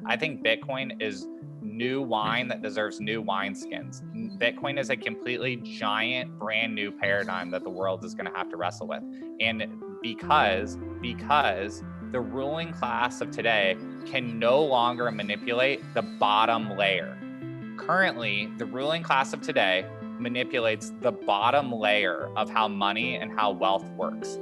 I think Bitcoin is new wine that deserves new wineskins. Bitcoin is a completely giant, brand new paradigm that the world is going to have to wrestle with. And because the ruling class of today can no longer manipulate the bottom layer. Currently, the ruling class of today manipulates the bottom layer of how money and how wealth works.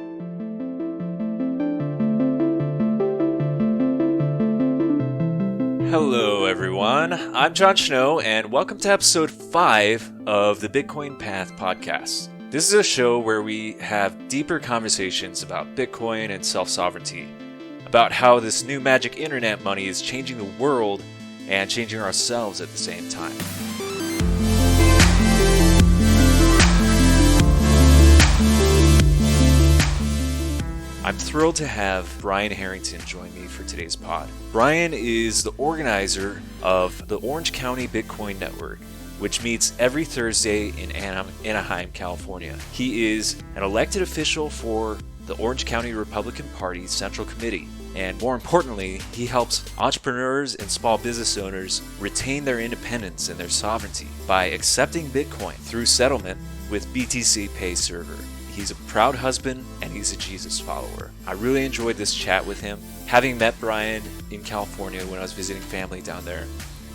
Hello, everyone. I'm John Snow, and welcome to episode 5 of the Bitcoin Path podcast. This is a show where we have deeper conversations about Bitcoin and self-sovereignty, about how this new magic internet money is changing the world and changing ourselves at the same time. I'm thrilled to have Brian Harrington join me for today's pod. Brian is the organizer of the Orange County Bitcoin Network, which meets every Thursday in Anaheim, California. He is an elected official for the Orange County Republican Party's Central Committee. And more importantly, he helps entrepreneurs and small business owners retain their independence and their sovereignty by accepting Bitcoin through settlement with BTCPay Server. He's a proud husband and he's a Jesus follower. I really enjoyed this chat with him. Having met Brian in California when I was visiting family down there,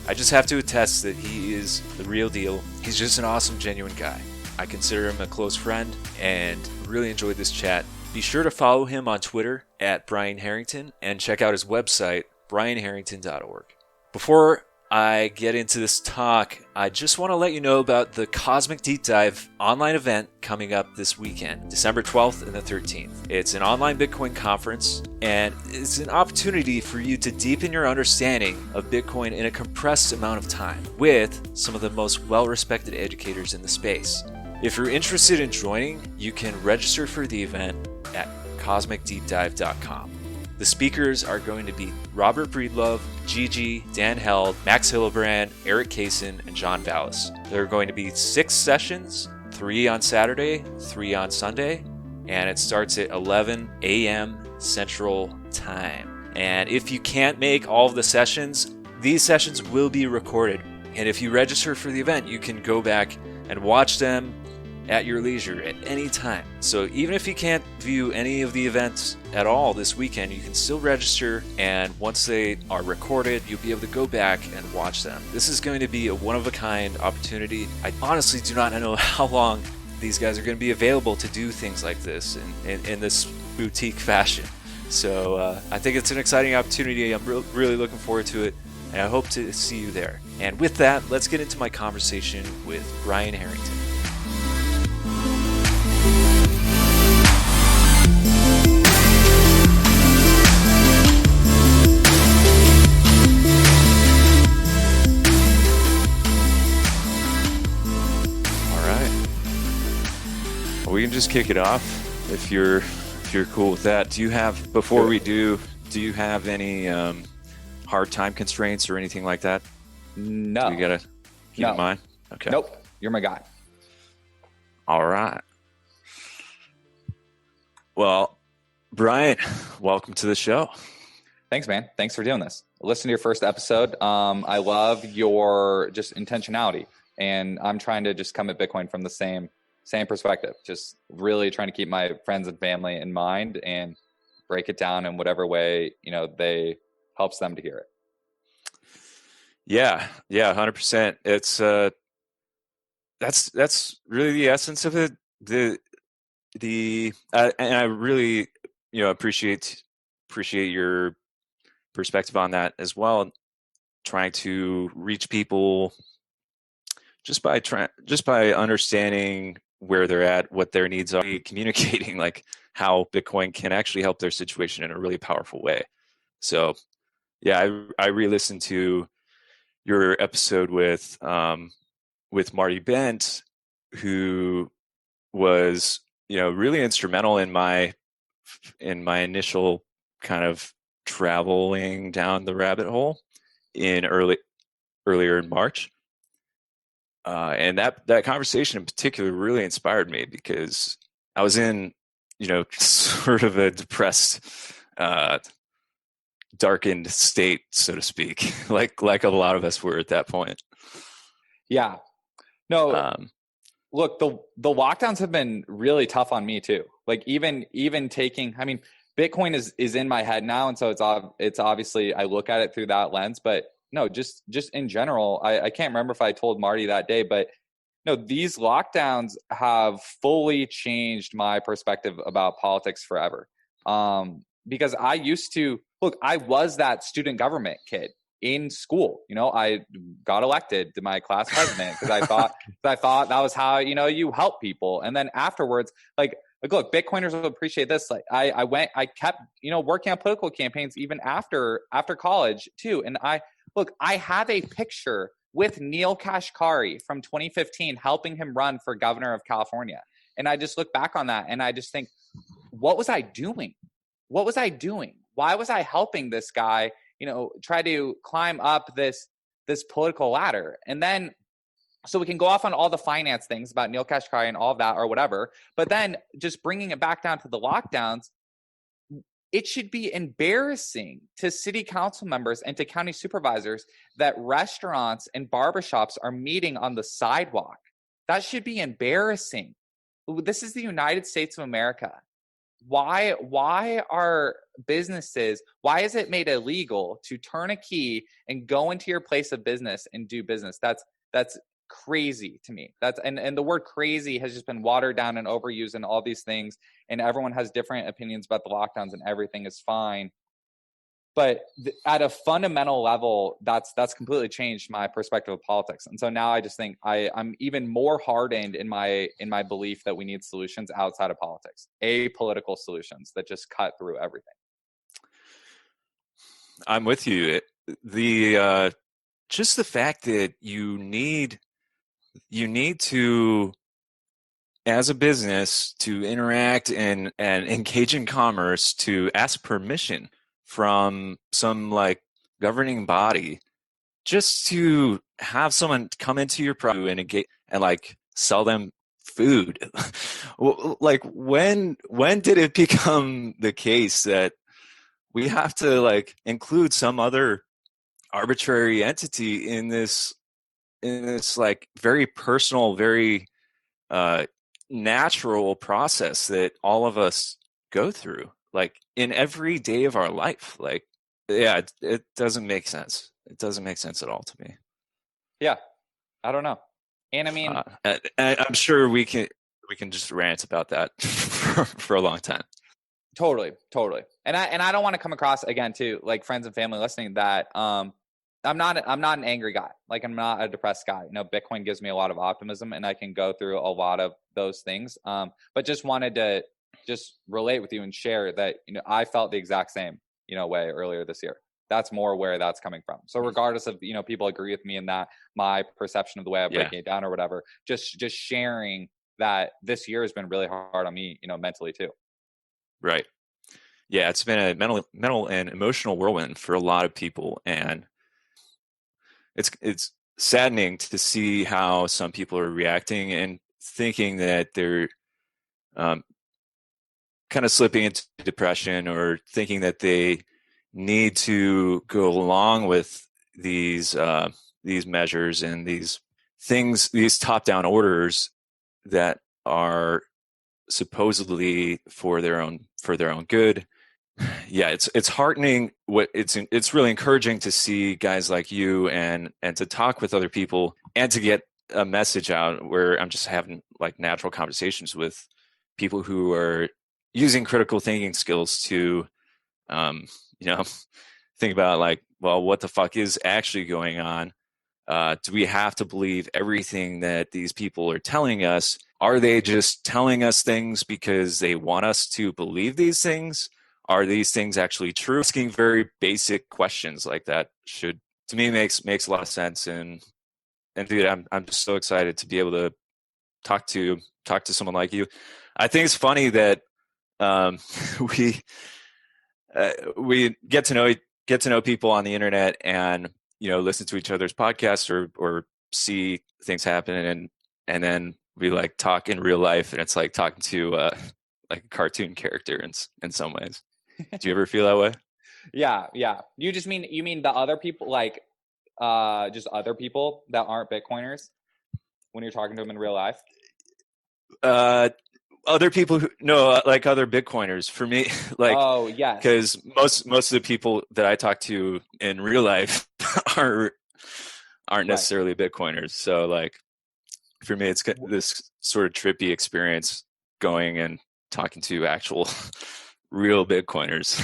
I just have to attest that he is the real deal. He's just an awesome, genuine guy. I consider him a close friend and really enjoyed this chat. Be sure to follow him on Twitter at Brian Harrington and check out his website, brianharrington.org. Before I get into this talk, I just want to let you know about the Cosmic Deep Dive online event coming up this weekend, December 12th and the 13th. It's an online Bitcoin conference, and it's an opportunity for you to deepen your understanding of Bitcoin in a compressed amount of time with some of the most well-respected educators in the space. If you're interested in joining, you can register for the event at cosmicdeepdive.com. The speakers are going to be Robert Breedlove, Gigi, Dan Held, Max Hillebrand, Eric Kaysen, and John Vallis. There are going to be 6 sessions, 3 on Saturday, 3 on Sunday, and it starts at 11 a.m. Central Time. And if you can't make all of the sessions, these sessions will be recorded. And if you register for the event, you can go back and watch them at your leisure at any time. So even if you can't view any of the events at all this weekend, you can still register, and once they are recorded, you'll be able to go back and watch them. This is going to be a one-of-a-kind opportunity. I honestly do not know how long these guys are going to be available to do things like this in this boutique fashion. So I think it's an exciting opportunity. I'm really looking forward to it, and I hope to see you there. And with that, let's get into my conversation with Brian Harrington. We can just kick it off if you're cool with that. Do you have, before we do you have any hard time constraints or anything like that? No. You gotta keep in mind? Okay. Nope. You're my guy. All right. Well, Brian, welcome to the show. Thanks, man. Thanks for doing this. Listen to your first episode. I love your just intentionality, and I'm trying to just come at Bitcoin from the same perspective, just really trying to keep my friends and family in mind and break it down in whatever way, they helps them to hear it. Yeah, 100%. It's that's really the essence of it. And I really, appreciate your perspective on that as well. Trying to reach people just by understanding where they're at, what their needs are, communicating like how Bitcoin can actually help their situation in a really powerful way. So yeah, I re-listened to your episode with Marty Bent, who was, really instrumental in my initial kind of traveling down the rabbit hole earlier in March. And that conversation in particular really inspired me because I was in, sort of a depressed darkened state, so to speak, like a lot of us were at that point. Yeah. No, Um, look, the lockdowns have been really tough on me too. Like even taking, I mean, Bitcoin is in my head now, and so it's obviously I look at it through that lens. But no, just in general, I can't remember if I told Marty that day, but no, these lockdowns have fully changed my perspective about politics forever. Because I used to look, I was that student government kid in school. You know, I got elected to my class president because I thought that was how, you know, you help people. And then afterwards, like look, Bitcoiners will appreciate this. Like I kept, you know, working on political campaigns even after college too. And I have a picture with Neil Kashkari from 2015 helping him run for governor of California. And I just look back on that and I just think, what was I doing? What was I doing? Why was I helping this guy, you know, try to climb up this political ladder? And then, so we can go off on all the finance things about Neil Kashkari and all of that or whatever, but then just bringing it back down to the lockdowns, it should be embarrassing to city council members and to county supervisors that restaurants and barbershops are meeting on the sidewalk. That should be embarrassing. This is the United States of America. Why are businesses, why is it made illegal to turn a key and go into your place of business and do business? That's crazy to me. And the word crazy has just been watered down and overused and all these things, and everyone has different opinions about the lockdowns and everything is fine. But at a fundamental level, that's completely changed my perspective of politics. And so now I just think I'm even more hardened in my belief that we need solutions outside of politics, apolitical solutions that just cut through everything. I'm with you. Just the fact that you need to, as a business, to interact and engage in commerce, to ask permission from some like governing body, just to have someone come into your product and engage and like sell them food. Like when did it become the case that we have to like include some other arbitrary entity in this like very personal, very natural process that all of us go through, like in every day of our life? Like, yeah, it doesn't make sense. It doesn't make sense at all to me. Yeah, I don't know. And I mean, I'm sure we can just rant about that for a long time. Totally. And I don't want to come across again to like friends and family listening that I'm not an angry guy. Like I'm not a depressed guy. You know, Bitcoin gives me a lot of optimism and I can go through a lot of those things. But just wanted to just relate with you and share that, you know, I felt the exact same, you know, way earlier this year. That's more where that's coming from. So regardless of, you know, people agree with me in that my perception of the way I'm breaking it down or whatever, just sharing that this year has been really hard on me, you know, mentally too. Right. Yeah, it's been a mental and emotional whirlwind for a lot of people, and it's saddening to see how some people are reacting and thinking that they're kind of slipping into depression, or thinking that they need to go along with these measures and these things, these top-down orders that are supposedly for their own good. Yeah, it's heartening. It's really encouraging to see guys like you and to talk with other people and to get a message out where I'm just having like natural conversations with people who are using critical thinking skills to you know, think about like, well, what the fuck is actually going on? Do we have to believe everything that these people are telling us? Are they just telling us things because they want us to believe these things? Are these things actually true? Asking very basic questions like that to me makes a lot of sense. And dude, I'm just so excited to be able to talk to someone like you. I think it's funny that we get to know people on the internet and, you know, listen to each other's podcasts or see things happen, and then we like talk in real life, and it's like talking to like a cartoon character in some ways. Do you ever feel that way? Yeah, yeah. You mean the other people, like just other people that aren't Bitcoiners when you're talking to them in real life? Other people who no, like other Bitcoiners. For me, like, Oh, yes. because most of the people that I talk to in real life aren't Right. necessarily Bitcoiners. So like for me, it's this sort of trippy experience going and talking to actual real Bitcoiners.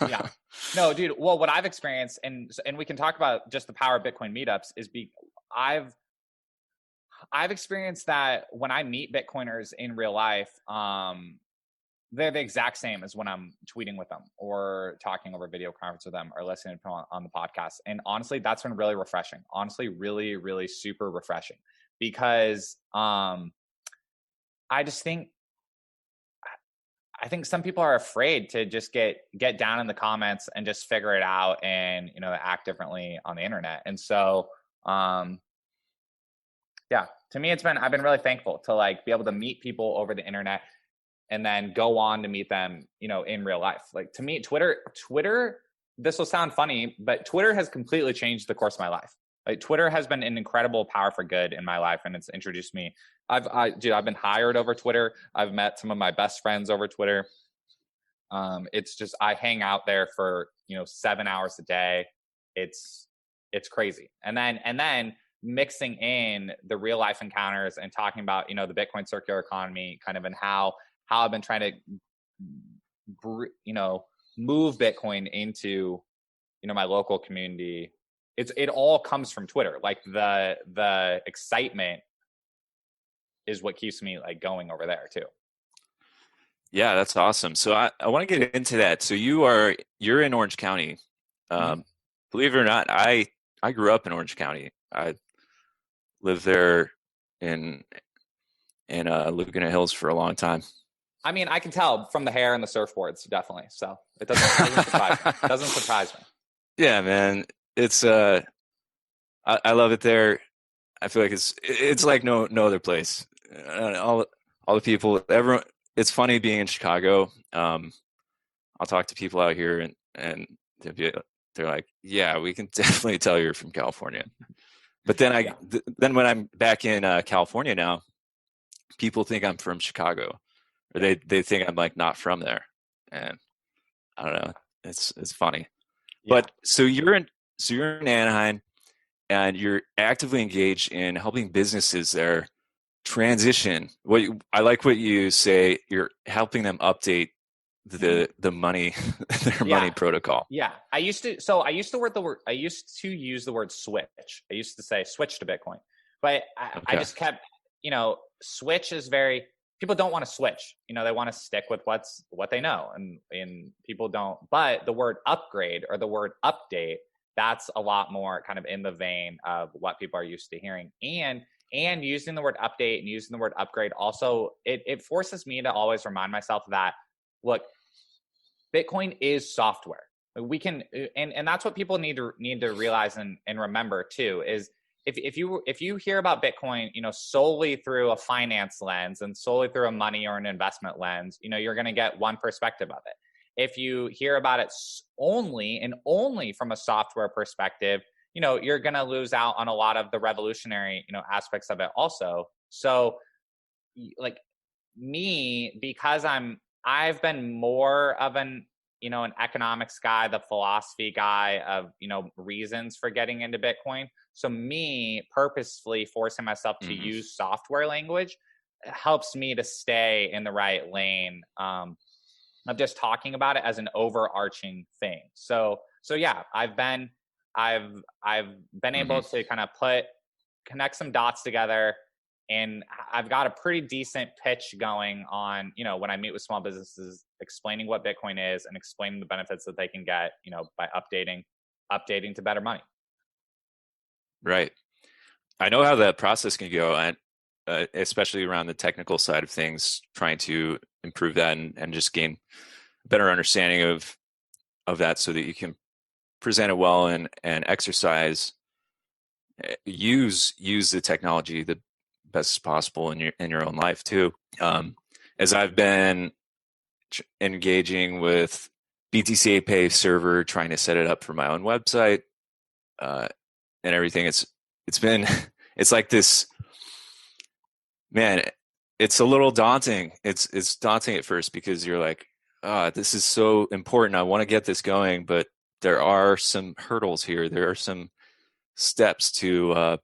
Yeah. No, dude. Well, what I've experienced, and we can talk about just the power of Bitcoin meetups, is I've experienced that when I meet Bitcoiners in real life, they're the exact same as when I'm tweeting with them or talking over video conference with them or listening to them on the podcast. And honestly, that's been really refreshing. Honestly, really, really super refreshing, because I just think some people are afraid to just get down in the comments and just figure it out and, act differently on the internet. And so, yeah, to me, I've been really thankful to like be able to meet people over the internet and then go on to meet them, in real life. Like, to me, Twitter, this will sound funny, but Twitter has completely changed the course of my life. Like, Twitter has been an incredible power for good in my life, and it's introduced me. I've been hired over Twitter. I've met some of my best friends over Twitter. It's just, I hang out there for 7 hours a day. It's crazy. And then mixing in the real life encounters and talking about the Bitcoin circular economy, kind of, and how I've been trying to move Bitcoin into my local community. It all comes from Twitter. Like, the excitement is what keeps me like going over there too. Yeah, that's awesome. So I want to get into that. So you're in Orange County. Mm-hmm. Believe it or not, I grew up in Orange County. I lived there in Laguna Hills for a long time. I mean, I can tell from the hair and the surfboards, definitely. So it doesn't surprise me. It doesn't surprise me. Yeah, man. It's I love it there. I feel like it's like no other place. All the people, everyone. It's funny being in Chicago. I'll talk to people out here and they're like, yeah, we can definitely tell you're from California. But then then when I'm back in California now, people think I'm from Chicago, or they think I'm like not from there, and I don't know. It's funny. Yeah. But so you're in Anaheim, and you're actively engaged in helping businesses there transition. I like what you say. You're helping them update the money their money protocol. Yeah. I used to use the word switch. I used to say switch to Bitcoin, but I just kept, switch is people don't want to switch. They want to stick with what they know, and people don't. But the word upgrade or the word update, that's a lot more kind of in the vein of what people are used to hearing. And using the word update and using the word upgrade also, it forces me to always remind myself that, look, Bitcoin is software. We can, and that's what people need to realize and remember too, is if you hear about Bitcoin, solely through a finance lens and solely through a money or an investment lens, you're going to get one perspective of it. If you hear about it only from a software perspective, you're going to lose out on a lot of the revolutionary, aspects of it also. So, like, me, because I've been more of an economics guy, the philosophy guy of, reasons for getting into Bitcoin. So me purposefully forcing myself to use software language helps me to stay in the right lane, of just talking about it as an overarching thing. So yeah, I've been able to kind of connect some dots together, and I've got a pretty decent pitch going on, when I meet with small businesses, explaining what Bitcoin is and explaining the benefits that they can get, by updating to better money. Right. I know how that process can go, and especially around the technical side of things, trying to improve that and just gain a better understanding of that, so that you can present it well and exercise, use the technology the best possible in your own life too. As I've been engaging with BTCPay Server, trying to set it up for my own website, and everything. It's been it's like this, man. It's a little daunting. It's daunting at first because you're like, this is so important. I want to get this going, but there are some hurdles here. There are some steps to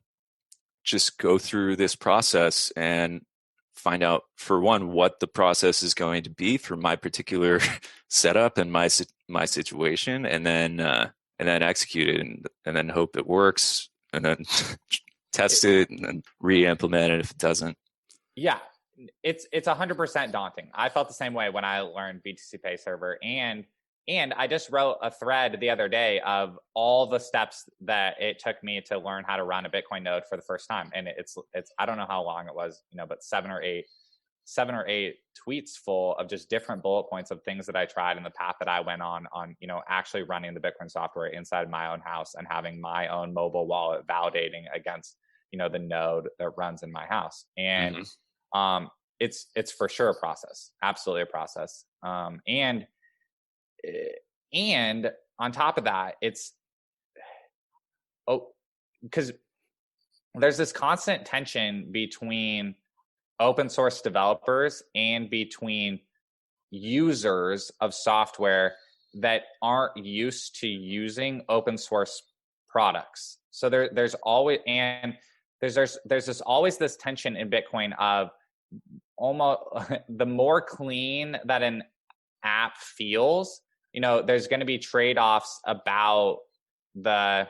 just go through this process and find out, for one, what the process is going to be for my particular setup and my situation, and then execute it, and then hope it works, and then test it, and then re-implement it if it doesn't. Yeah, it's 100% daunting. I felt the same way when I learned BTCPay Server, and I just wrote a thread the other day of all the steps that it took me to learn how to run a Bitcoin node for the first time. And it's I don't know how long it was, but 7 or 8 tweets full of just different bullet points of things that I tried and the path that I went on, actually running the Bitcoin software inside my own house and having my own mobile wallet validating against, the node that runs in my house. And it's for sure a process, absolutely a process. And on top of that, because there's this constant tension between open source developers and between users of software that aren't used to using open source products. So there's always this tension in Bitcoin of almost the more clean that an app feels, there's going to be trade-offs about I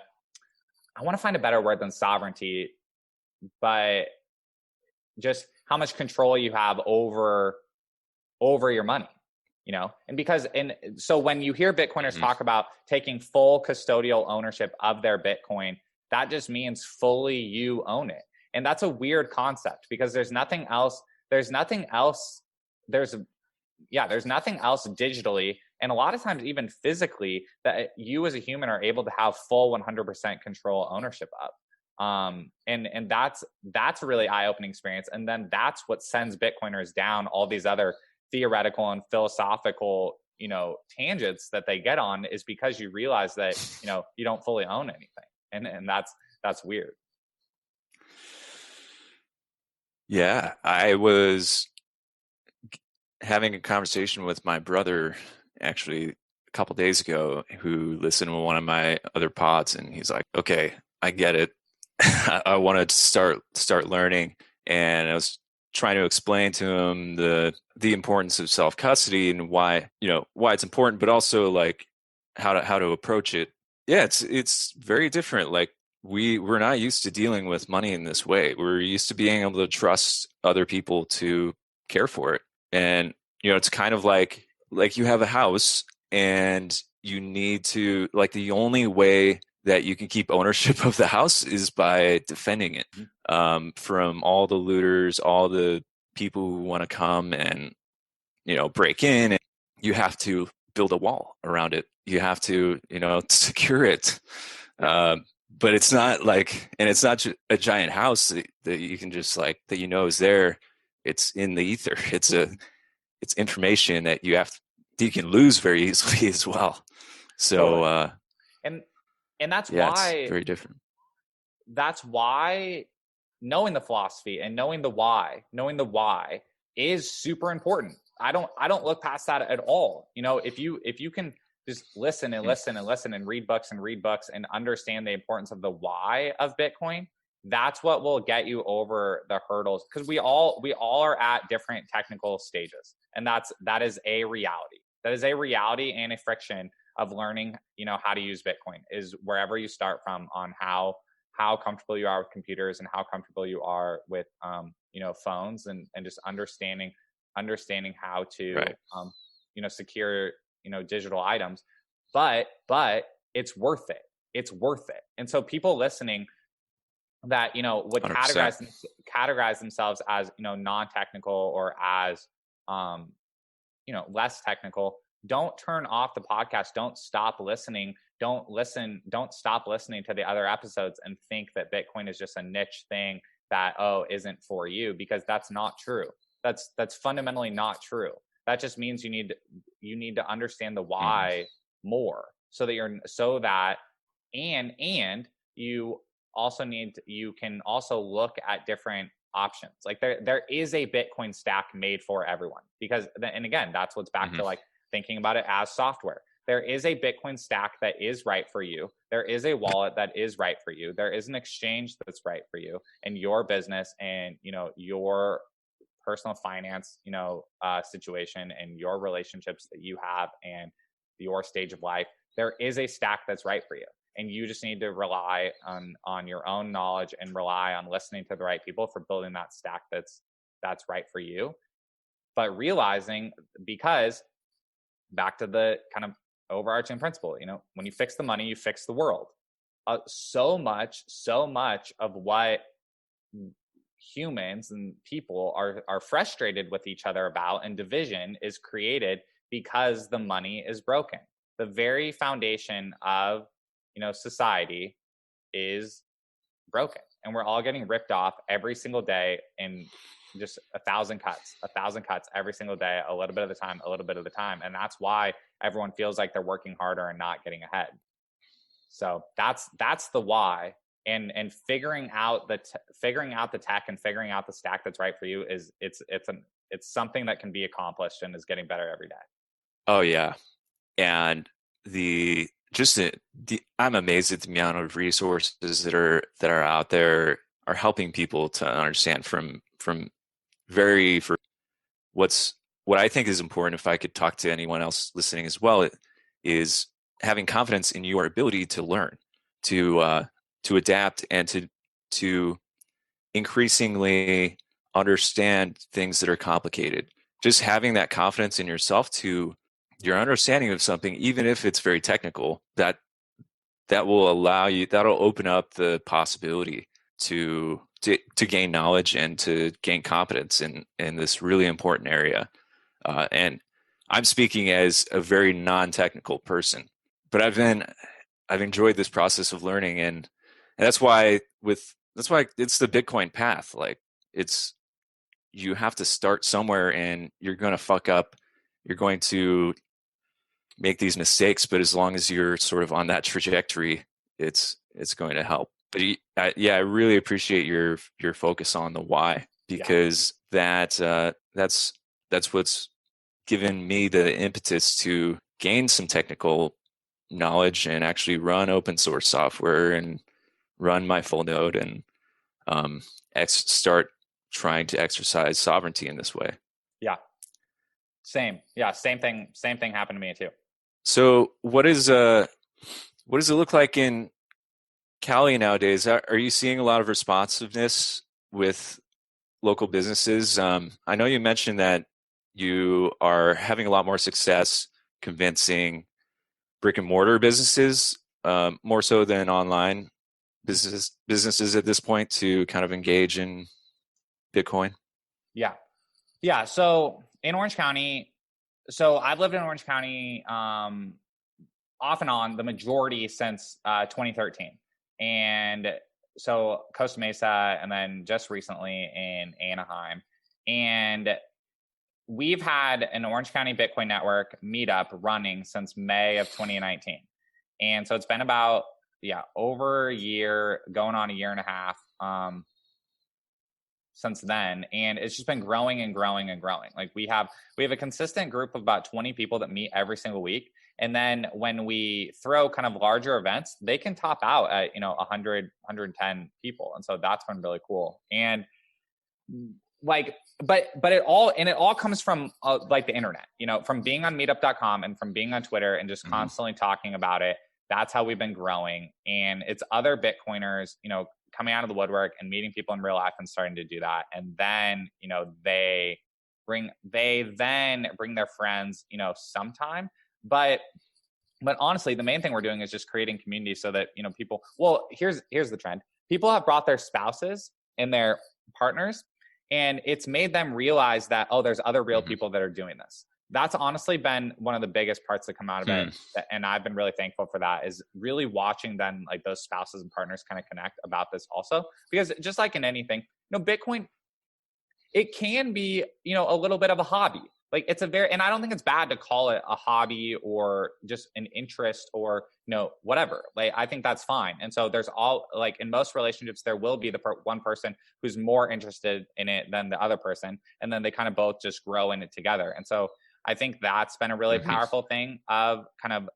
want to find a better word than sovereignty, but just how much control you have over your money, and so when you hear Bitcoiners talk about taking full custodial ownership of their Bitcoin, that just means fully you own it. And that's a weird concept because there's nothing else digitally, and a lot of times even physically, that you as a human are able to have full 100% control ownership of. And that's a really eye-opening experience. And then that's what sends Bitcoiners down all these other theoretical and philosophical, tangents that they get on, is because you realize that, you don't fully own anything. And that's weird. Yeah, I was having a conversation with my brother actually a couple days ago, who listened to one of my other pods, and he's like, "Okay, I get it. I wanted to start learning," and I was trying to explain to him the importance of self custody and why it's important, but also like how to approach it. Yeah, it's very different. Like we're not used to dealing with money in this way. We're used to being able to trust other people to care for it. And it's kind of like you have a house and you need to, like, the only way that you can keep ownership of the house is by defending it from all the looters, all the people who want to come and break in. And you have to build a wall around it. You have to secure it. But it's not like, and it's not a giant house that you can just that is there. It's in the ether. It's information that you can lose very easily as well. So, totally. And that's why it's very different. That's why knowing the philosophy and knowing the why is super important. I don't look past that at all. If you can just listen and listen and listen and read books and understand the importance of the why of Bitcoin, that's what will get you over the hurdles, because we all are at different technical stages, and that is a reality. That is a reality and a friction of learning, how to use Bitcoin, is wherever you start from on how comfortable you are with computers and how comfortable you are with phones and just understanding how to secure digital items. But it's worth it. And so people listening that would 100%. categorize themselves as non-technical or as less technical, don't turn off the podcast. Don't stop listening. Don't stop listening to the other episodes and think that Bitcoin is just a niche thing that isn't for you, because that's not true. That's fundamentally not true. That just means you need you need to understand the why more, so that and you also you can also look at different options. Like there is a Bitcoin stack made for everyone, because, and again, that's what's back to like thinking about it as software. There is a Bitcoin stack that is right for you. There is a wallet that is right for you. There is an exchange that's right for you and your business and, your personal finance, situation and your relationships that you have and your stage of life. There is a stack that's right for you. And you just need to rely on your own knowledge and rely on listening to the right people for building that stack that's right for you. But realizing, because back to the kind of overarching principle, when you fix the money, you fix the world. So much of what humans and people are frustrated with each other about, and division is created because the money is broken. The very foundation of society is broken, and we're all getting ripped off every single day in just 1,000 cuts every single day, a little bit of the time. And that's why everyone feels like they're working harder and not getting ahead. So that's the why. And figuring out the tech and figuring out the stack that's right for you it's something that can be accomplished and is getting better every day. Oh yeah. And I'm amazed at the amount of resources that are out there are helping people to understand from what I think is important. If I could talk to anyone else listening as well, is having confidence in your ability to learn, to adapt, and to increasingly understand things that are complicated. Just having that confidence in yourself, to your understanding of something, even if it's very technical, that will that'll open up the possibility to gain knowledge and to gain competence in this really important area. And I'm speaking as a very non-technical person, but I've enjoyed this process of learning, and that's why it's the Bitcoin path. Like, you have to start somewhere, and you're going to fuck up. You're going to make these mistakes, but as long as you're sort of on that trajectory, it's going to help. But I really appreciate your focus on the why, because that's what's given me the impetus to gain some technical knowledge and actually run open source software and run my full node and start trying to exercise sovereignty in this way. Yeah. Same thing happened to me too. So what does it look like in Cali nowadays? Are you seeing a lot of responsiveness with local businesses? I know you mentioned that you are having a lot more success convincing brick and mortar businesses, more so than online businesses at this point, to kind of engage in Bitcoin. Yeah. So in Orange County, I've lived in Orange County off and on the majority since 2013. And so Costa Mesa, and then just recently in Anaheim. And we've had an Orange County Bitcoin Network meetup running since May of 2019. And so it's been about, over a year, going on a year and a half since then. And it's just been growing and growing and growing. Like, we have a consistent group of about 20 people that meet every single week. And then when we throw kind of larger events, they can top out at, 100, 110 people. And so that's been really cool. And like, but it all comes from like the internet, from being on meetup.com and from being on Twitter and just constantly talking about it. That's how we've been growing. And it's other Bitcoiners, coming out of the woodwork and meeting people in real life and starting to do that. And then, they then bring their friends, sometime. But honestly, the main thing we're doing is just creating community so that, people, well, here's the trend. People have brought their spouses and their partners, and it's made them realize that, oh, there's other real people that are doing this. That's honestly been one of the biggest parts that come out of it. And I've been really thankful for that, is really watching them, like those spouses and partners, kind of connect about this also. Because just like in anything, Bitcoin, it can be, a little bit of a hobby. like it's a very, and I don't think it's bad to call it a hobby or just an interest or, you know, whatever. Like, I think that's fine. And so there's all, like in most relationships, there will be the one person who's more interested in it than the other person. And then they kind of both just grow in it together. And so I think that's been a really powerful thing of kind of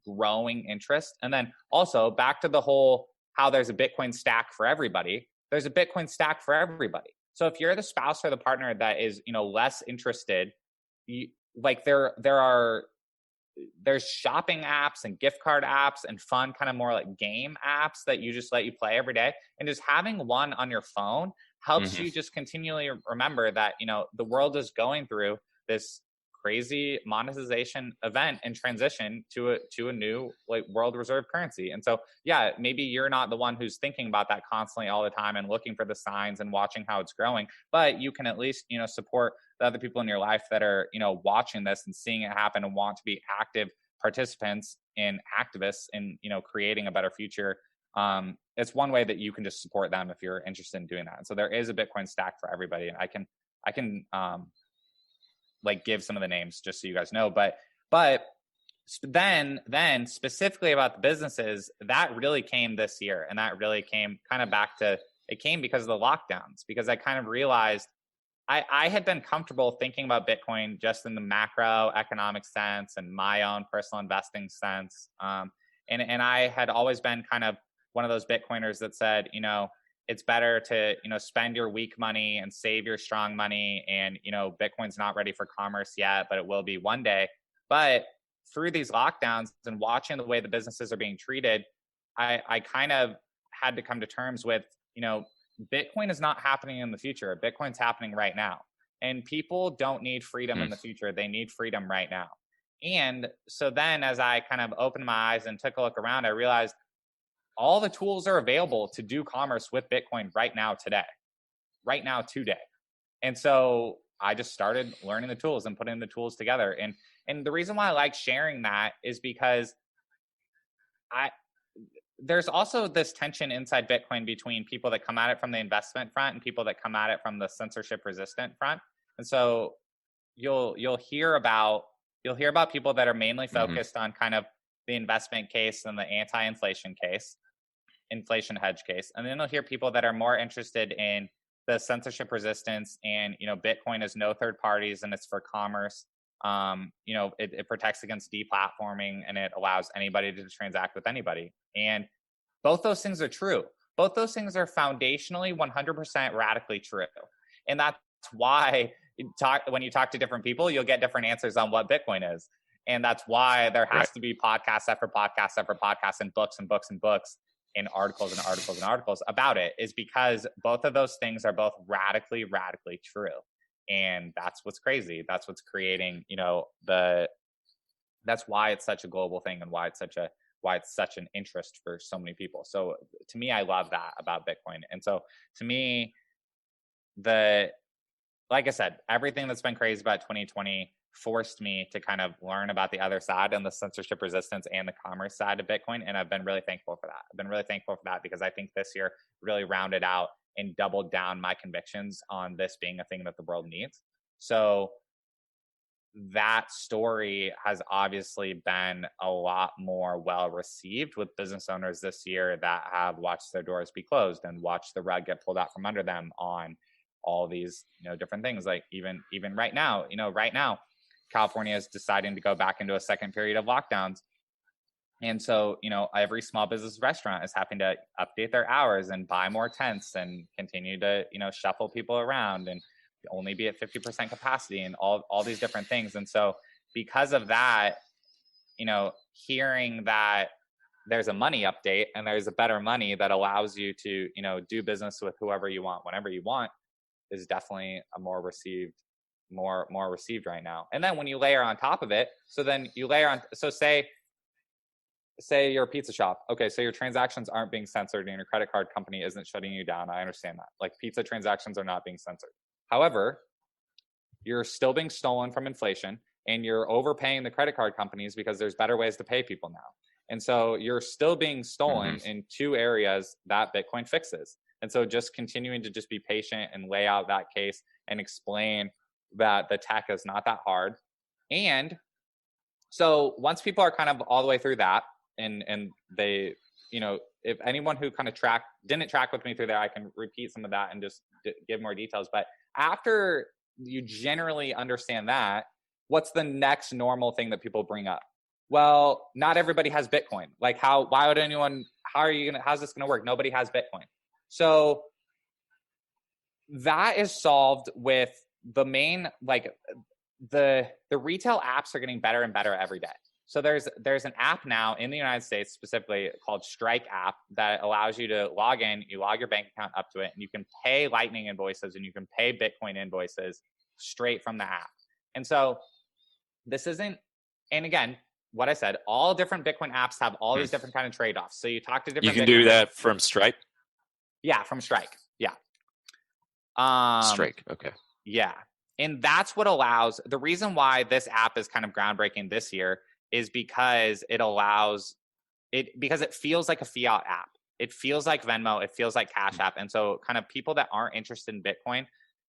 growing interest. And then also back to the whole, how there's a Bitcoin stack for everybody. There's a Bitcoin stack for everybody. So if you're the spouse or the partner that is, you know, less interested, like there's shopping apps and gift card apps and fun kind of more like game apps that you just let you play every day. And just having one on your phone helps you just continually remember that, you know, the world is going through this crazy monetization event and transition to a new like world reserve currency. And so, yeah, maybe you're not the one who's thinking about that constantly all the time and looking for the signs and watching how it's growing, but you can at least, you know, support the other people in your life that are, you know, watching this and seeing it happen and want to be active participants and activists in, you know, creating a better future. It's one way that you can just support them if you're interested in doing that. And so there is a Bitcoin stack for everybody. And I can like give some of the names just so you guys know, but then specifically about the businesses, that really came this year. And that really came kind of back to, it came because of the lockdowns, because I kind of realized I had been comfortable thinking about Bitcoin just in the macroeconomic sense and my own personal investing sense. And I had always been kind of one of those Bitcoiners that said, you know, it's better to, you know, spend your weak money and save your strong money. And, you know, Bitcoin's not ready for commerce yet, but it will be one day. But through these lockdowns and watching the way the businesses are being treated, I kind of had to come to terms with, you know, Bitcoin is not happening in the future. Bitcoin's happening right now. And people don't need freedom in the future. They need freedom right now. And so then as I kind of opened my eyes and took a look around, I realized all the tools are available to do commerce with Bitcoin right now, today. And so I just started learning the tools and putting the tools together. And the reason why I like sharing that is because there's also this tension inside Bitcoin between people that come at it from the investment front and people that come at it from the censorship resistant front. And so you'll hear about people that are mainly focused on kind of the investment case and the anti-inflation case, inflation hedge case. And then you'll hear people that are more interested in the censorship resistance and, you know, Bitcoin is no third parties and it's for commerce. You know, it protects against deplatforming and it allows anybody to transact with anybody. And both those things are true. Both those things are foundationally 100% radically true. And that's why when you talk to different people, you'll get different answers on what Bitcoin is. And that's why there has to be podcast after podcast after podcast and books and books and books and articles and articles and articles about it, is because both of those things are both radically, radically true. And that's what's crazy. That's what's creating, you know, that's why it's such a global thing and why it's such an interest for so many people. So to me, I love that about Bitcoin. And so to me, like I said, everything that's been crazy about 2020 forced me to kind of learn about the other side and the censorship resistance and the commerce side of Bitcoin. And I've been really thankful for that. I've been really thankful for that because I think this year really rounded out and doubled down my convictions on this being a thing that the world needs. So that story has obviously been a lot more well received with business owners this year that have watched their doors be closed and watched the rug get pulled out from under them on all these, you know, different things. Like even right now, California is deciding to go back into a second period of lockdowns. And so, you know, every small business restaurant is having to update their hours and buy more tents and continue to, you know, shuffle people around and only be at 50% capacity and all these different things. And so because of that, you know, hearing that there's a money update and there's a better money that allows you to, you know, do business with whoever you want, whenever you want, is definitely a more received right now. And then when you layer on top of it, so say you're a pizza shop. Okay, so your transactions aren't being censored and your credit card company isn't shutting you down. I understand that. Like pizza transactions are not being censored. However, you're still being stolen from inflation and you're overpaying the credit card companies because there's better ways to pay people now. And so you're still being stolen in two areas that Bitcoin fixes. And so just continuing to just be patient and lay out that case and explain that the tech is not that hard. And so once people are kind of all the way through that, and they, if anyone who kind of didn't track with me through there, I can repeat some of that and just give more details. But after you generally understand that, what's the next normal thing that people bring up? Well, not everybody has Bitcoin. Like how's this going to work? Nobody has Bitcoin. So that is solved with the main, like the retail apps are getting better and better every day. So there's an app now in the United States specifically called Strike app that allows you to log in, you log your bank account up to it, and you can pay Lightning invoices and you can pay Bitcoin invoices straight from the app. And so this isn't, and again, what I said, all different Bitcoin apps have all these different kind of trade-offs. So you talk to different You can Bitcoin do that apps. from Stripe? Yeah, from Strike. Yeah. Strike, okay. Yeah. And that's what allows, the reason why this app is kind of groundbreaking this year is because because it feels like a fiat app. It feels like Venmo, it feels like Cash App. And so kind of people that aren't interested in Bitcoin,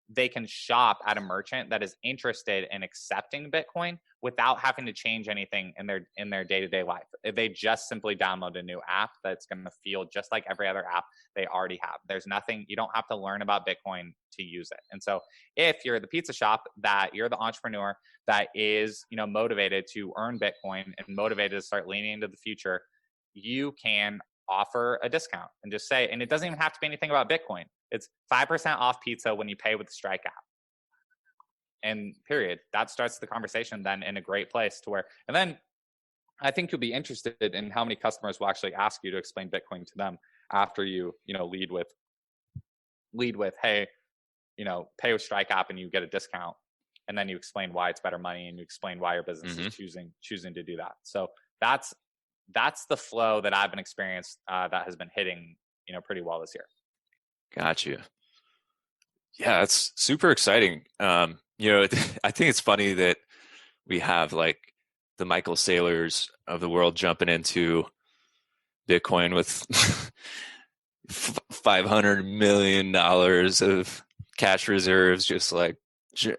they can shop at a merchant that is interested in accepting Bitcoin without having to change anything in their day-to-day life. They just simply download a new app that's going to feel just like every other app they already have. There's nothing, you don't have to learn about Bitcoin to use it. And so if you're the pizza shop, that you're the entrepreneur that is, motivated to earn Bitcoin and motivated to start leaning into the future, you can offer a discount and just say, and it doesn't even have to be anything about Bitcoin. It's 5% off pizza when you pay with the Strike app. And period. That starts the conversation then in a great place to where, and then I think you'll be interested in how many customers will actually ask you to explain Bitcoin to them after you, lead with, hey, pay with Strike app and you get a discount. And then you explain why it's better money and you explain why your business is choosing to do that. So that's the flow that I've been experienced that has been hitting, pretty well this year. Gotcha. Yeah, it's super exciting. I think it's funny that we have like the Michael Saylors of the world jumping into Bitcoin with $500 million of cash reserves, just like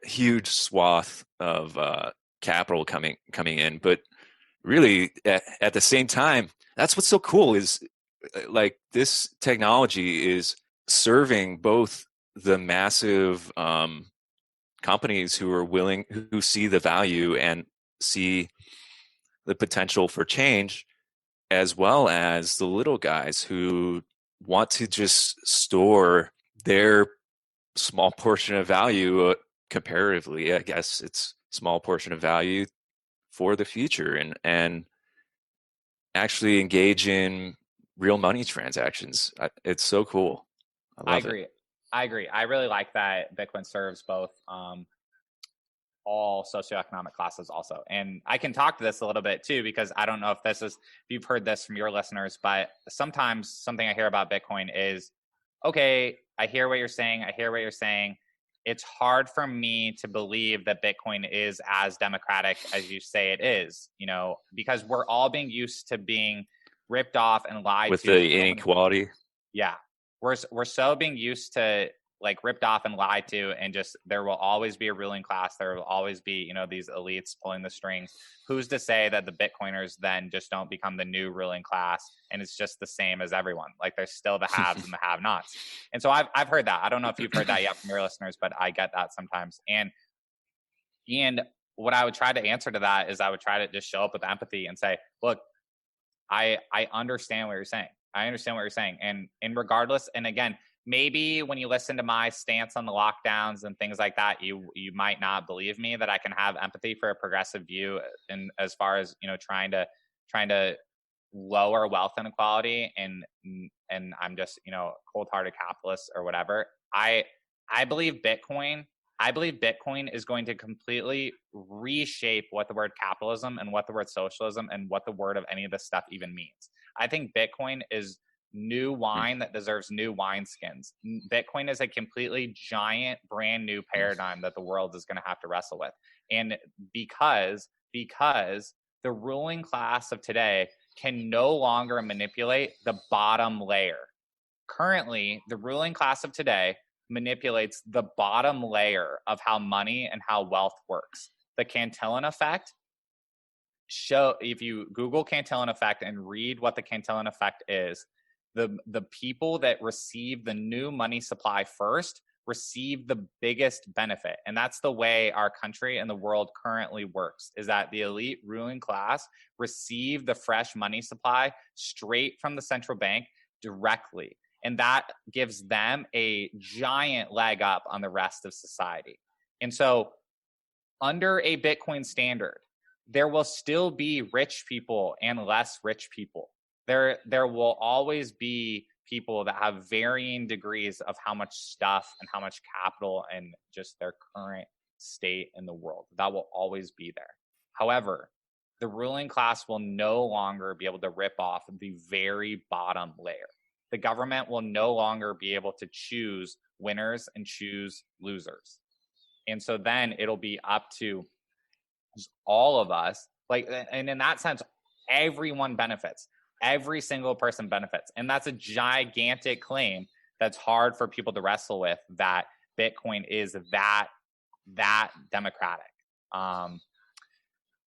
huge swath of capital coming in. But really, at the same time, that's what's so cool is like this technology is serving both the massive companies who see the value and see the potential for change, as well as the little guys who want to just store their small portion of value comparatively. I guess it's small portion of value for the future and actually engage in real money transactions. It's so cool. I agree. I really like that Bitcoin serves both all socioeconomic classes also. And I can talk to this a little bit too, because I don't know if you've heard this from your listeners, but sometimes something I hear about Bitcoin is, okay, I hear what you're saying. It's hard for me to believe that Bitcoin is as democratic as you say it is, because we're all being used to being ripped off and lied with to. With the inequality. Yeah. We're so being used to like ripped off and lied to, and just there will always be a ruling class. There will always be, these elites pulling the strings. Who's to say that the Bitcoiners then just don't become the new ruling class and it's just the same as everyone? Like there's still the haves and the have-nots. And so I've heard that. I don't know if you've heard that yet from your listeners, but I get that sometimes. And what I would try to answer to that is I would try to just show up with empathy and say, look, I understand what you're saying. And regardless, and again, maybe when you listen to my stance on the lockdowns and things like that, you might not believe me that I can have empathy for a progressive view, and as far as trying to lower wealth inequality, and I'm just cold-hearted capitalist or whatever. I believe Bitcoin is going to completely reshape what the word capitalism and what the word socialism and what the word of any of this stuff even means. I think Bitcoin is new wine that deserves new wineskins. Bitcoin is a completely giant, brand new paradigm that the world is going to have to wrestle with. And because the ruling class of today can no longer manipulate the bottom layer. Currently, the ruling class of today manipulates the bottom layer of how money and how wealth works. The Cantillon effect, if you Google Cantillon effect and read what the Cantillon effect is, the people that receive the new money supply first receive the biggest benefit. And that's the way our country and the world currently works, is that the elite ruling class receive the fresh money supply straight from the central bank directly. And that gives them a giant leg up on the rest of society. And so under a Bitcoin standard, there will still be rich people and less rich people. There will always be people that have varying degrees of how much stuff and how much capital and just their current state in the world. That will always be there. However, the ruling class will no longer be able to rip off the very bottom layer. The government will no longer be able to choose winners and choose losers. And so then it'll be up to all of us, and in that sense, everyone benefits. Every single person benefits. And that's a gigantic claim that's hard for people to wrestle with, that Bitcoin is that democratic. But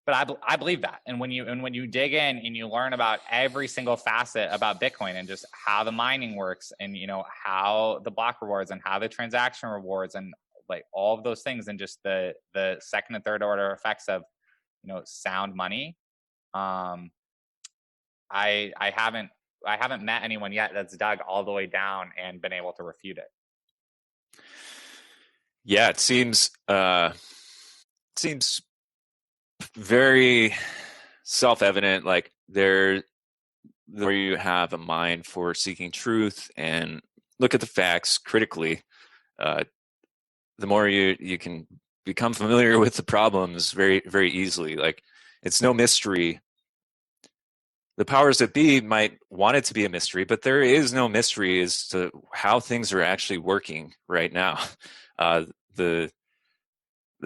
I believe that. And when you dig in and you learn about every single facet about Bitcoin and just how the mining works, and how the block rewards and how the transaction rewards and like all of those things, and just the second and third order effects of sound money, I haven't met anyone yet that's dug all the way down and been able to refute it. Yeah, it seems very self-evident. Like the more you have a mind for seeking truth and look at the facts critically, the more you can become familiar with the problems very, very easily. Like, it's no mystery. The powers that be might want it to be a mystery, but there is no mystery as to how things are actually working right now. The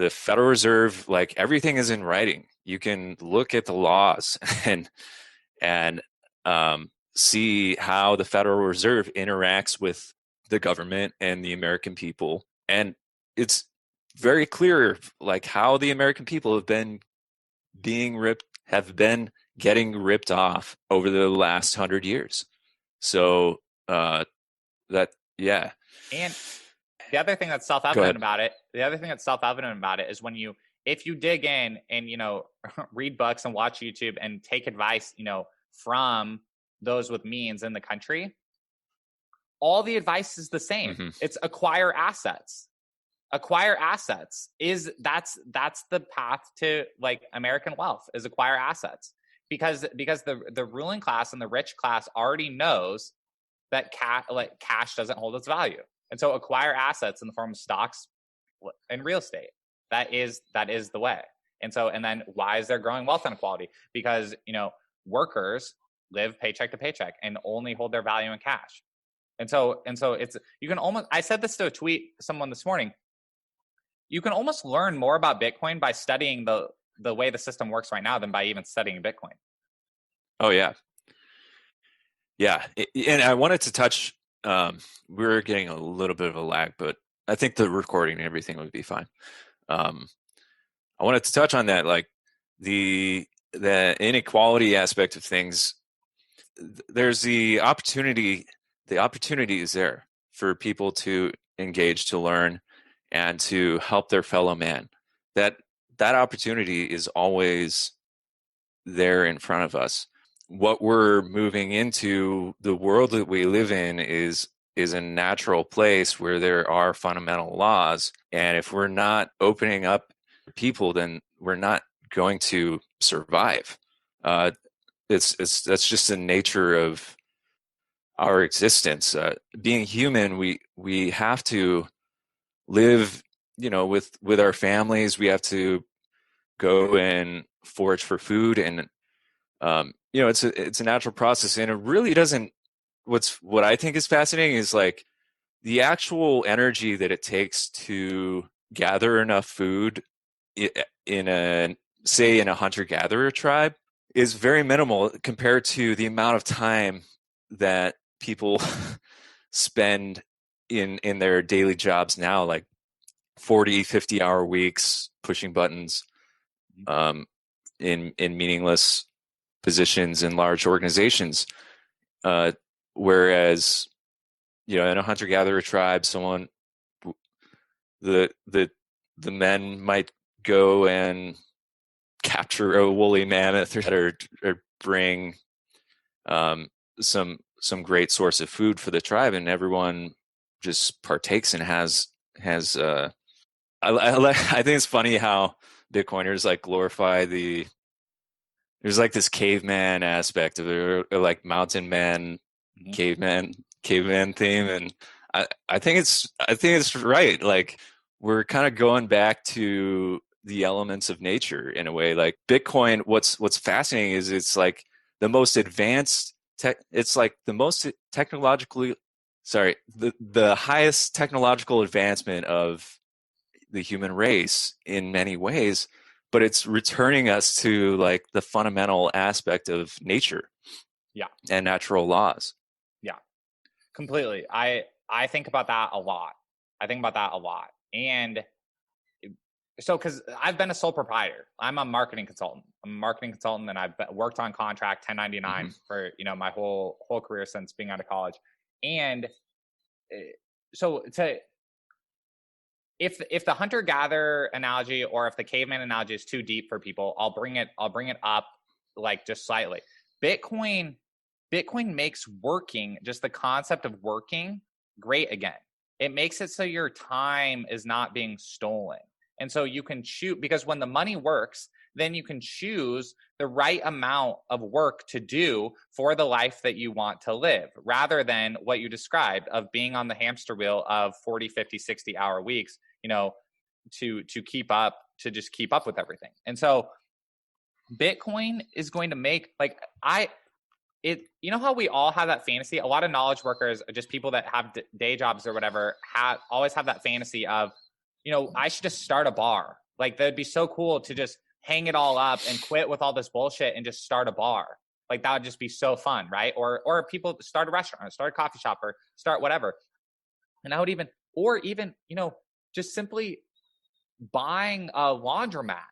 Federal Reserve, like, everything is in writing. You can look at the laws and see how the Federal Reserve interacts with the government and the American people, and it's very clear, like, how the American people have been getting ripped off over the last 100 years. So And the other thing that's self-evident about it, is if you dig in and read books and watch YouTube and take advice from those with means in the country, all the advice is the same. Mm-hmm. It's acquire assets. That's the path to like American wealth, is acquire assets, because the ruling class and the rich class already knows that cash doesn't hold its value. And so acquire assets in the form of stocks and real estate. That is the way. And then why is there growing wealth inequality? Because workers live paycheck to paycheck and only hold their value in cash. And so it's, you can almost, I said this to a tweet someone this morning, you can almost learn more about Bitcoin by studying the way the system works right now than by even studying Bitcoin. Oh yeah. Yeah. And I wanted to touch, we're getting a little bit of a lag, but I think the recording and everything would be fine. I wanted to touch on that, like the inequality aspect of things. There's the opportunity is there for people to engage, to learn, and to help their fellow man. That opportunity is always there in front of us. What we're moving into, the world that we live in, is a natural place where there are fundamental laws. And if we're not opening up people, then we're not going to survive. That's just the nature of our existence. Being human, we have to live, with our families. We have to go and forage for food, and it's a natural process. And it really doesn't. What I think is fascinating is like the actual energy that it takes to gather enough food in a hunter-gatherer tribe is very minimal compared to the amount of time that people spend in their daily jobs now, like 40, 50-hour weeks, pushing buttons, in meaningless positions in large organizations. Whereas, in a hunter-gatherer tribe, the men might go and capture a woolly mammoth or bring some great source of food for the tribe, and everyone just partakes and has I think it's funny how Bitcoiners like glorify there's like this caveman aspect of it, or like mountain man, caveman theme, and I think it's right. Like, we're kind of going back to the elements of nature in a way. Like Bitcoin, what's fascinating is it's like the most advanced it's like the most technologically the highest technological advancement of the human race in many ways, but it's returning us to like the fundamental aspect of nature, and natural laws. Yeah, completely. I think about that a lot. And so, because I've been a sole proprietor, I'm a marketing consultant. And I've worked on contract 1099 for my whole career since being out of college. And so if the hunter gatherer analogy or if the caveman analogy is too deep for people, I'll bring it up like just slightly. Bitcoin makes working, just the concept of working, great again. It makes it so your time is not being stolen. And so you can choose, because when the money works, then you can choose the right amount of work to do for the life that you want to live, rather than what you described of being on the hamster wheel of 40, 50, 60-hour weeks, to keep up with everything. And so Bitcoin is going to make, like, how we all have that fantasy. A lot of knowledge workers, just people that have day jobs or whatever, always have that fantasy of, I should just start a bar. Like, that'd be so cool to just hang it all up and quit with all this bullshit and just start a bar. Like, that would just be so fun, right? Or people start a restaurant, start a coffee shop, or start whatever. And I would even, just simply buying a laundromat,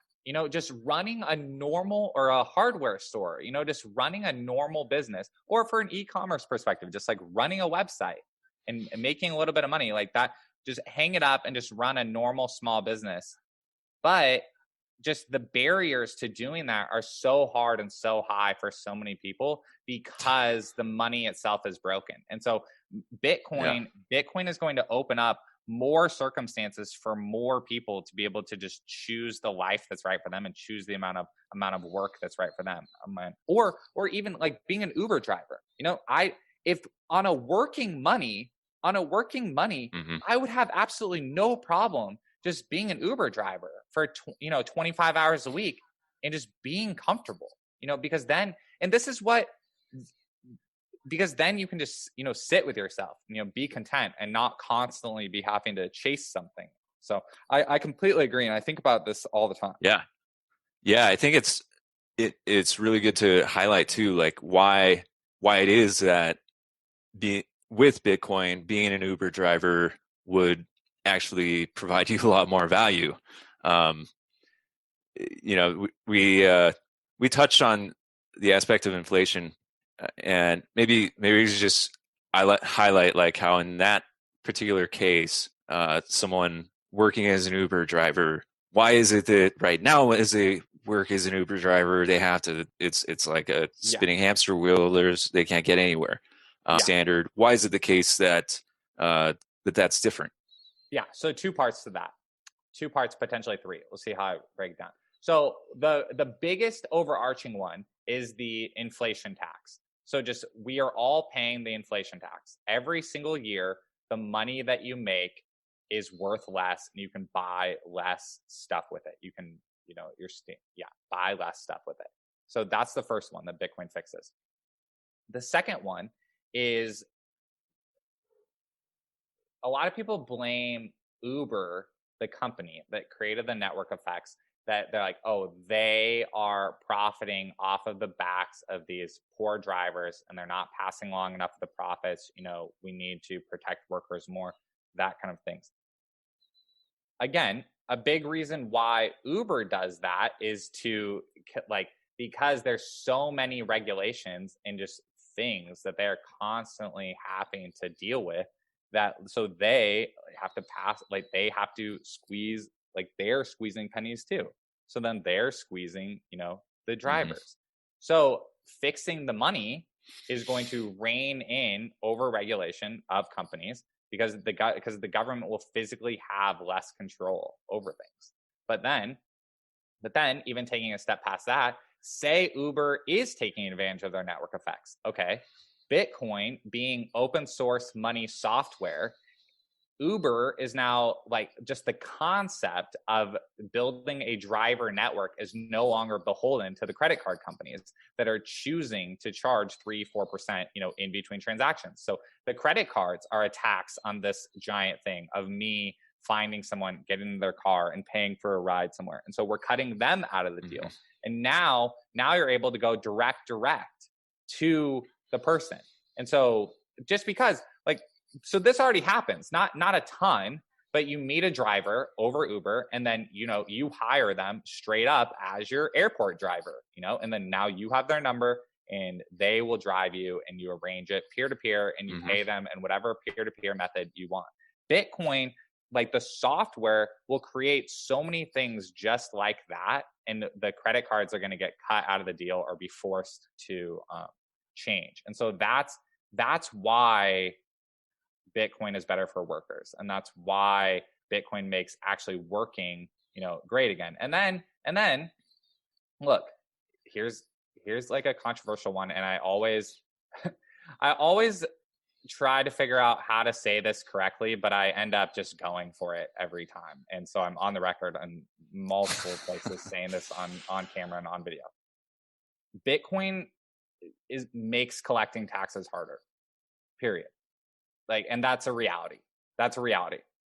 just running a normal, or a hardware store, just running a normal business, or for an e-commerce perspective, just like running a website and making a little bit of money like that. Just hang it up and just run a normal small business. But just the barriers to doing that are so hard and so high for so many people because the money itself is broken. And so Bitcoin is going to open up more circumstances for more people to be able to just choose the life that's right for them and choose the amount of work that's right for them. Or even like being an Uber driver. If on a working money, I would have absolutely no problem just being an Uber driver for 25 hours a week and just being comfortable, because then you can just sit with yourself, be content and not constantly be having to chase something. So I completely agree, and I think about this all the time. I think it's really good to highlight too, like why it is that with Bitcoin, being an Uber driver would actually provide you a lot more value. We touched on the aspect of inflation, and maybe we should just highlight like how in that particular case, someone working as an Uber driver, why is it that right now as they work as an Uber driver, they have to, it's like a spinning hamster wheel. They can't get anywhere. Standard. Why is it the case that that's different? Yeah. So 2 parts to that. 2 parts, potentially 3. We'll see how I break it down. So the biggest overarching one is the inflation tax. So just, we are all paying the inflation tax every single year. The money that you make is worth less, and you can buy less stuff with it. You can, buy less stuff with it. So that's the first one that Bitcoin fixes. The second one is, a lot of people blame Uber, the company that created the network effects, that they're like, oh, they are profiting off of the backs of these poor drivers and they're not passing along enough of the profits. We need to protect workers more, that kind of things. Again, a big reason why Uber does that is to because there's so many regulations and just things that they're constantly having to deal with, that so they have to pass, they have to squeeze, they're squeezing pennies too. So then they're squeezing, the drivers. So fixing the money is going to rein in over regulation of companies, because the government will physically have less control over things. But then even taking a step past that, say Uber is taking advantage of their network effects. Okay, Bitcoin being open source money software, Uber is now just the concept of building a driver network is no longer beholden to the credit card companies that are choosing to charge 3-4%, in between transactions. So the credit cards are a tax on this giant thing of me finding someone, getting in their car and paying for a ride somewhere. And so we're cutting them out of the deal. And now you're able to go direct to the person. And so just because so this already happens, not a ton, but you meet a driver over Uber and then, you hire them straight up as your airport driver, and then now you have their number and they will drive you and you arrange it peer-to-peer and you pay them in whatever peer-to-peer method you want. Bitcoin, the software will create so many things just like that. And the credit cards are going to get cut out of the deal or be forced to change. And so that's why Bitcoin is better for workers. And that's why Bitcoin makes actually working, great again. And then look, here's a controversial one. And I always try to figure out how to say this correctly, but I end up just going for it every time. And so I'm on the record in multiple places saying this on camera and on video. Bitcoin makes collecting taxes harder, period. And that's a reality.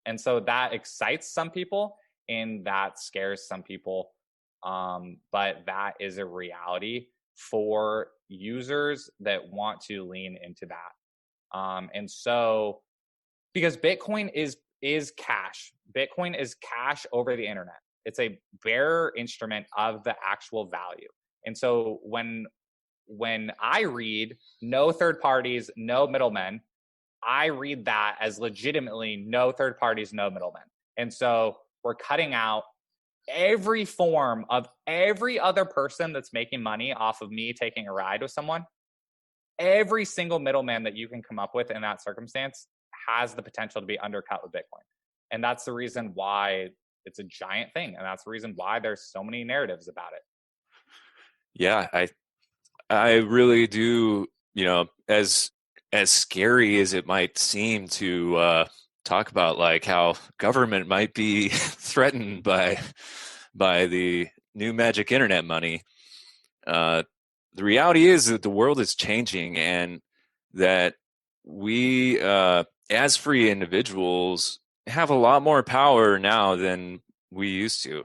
And so that excites some people and that scares some people. But that is a reality for users that want to lean into that. And so, because Bitcoin is cash. Bitcoin is cash over the internet. It's a bearer instrument of the actual value. And so when I read no third parties, no middlemen, I read that as legitimately no third parties, no middlemen. And so we're cutting out every form of every other person that's making money off of me taking a ride with someone. Every single middleman that you can come up with in that circumstance has the potential to be undercut with Bitcoin. And that's the reason why it's a giant thing. And that's the reason why there's so many narratives about it. Yeah, I really do, as scary as it might seem to talk about how government might be threatened by the new magic internet money, the reality is that the world is changing and that we as free individuals have a lot more power now than we used to.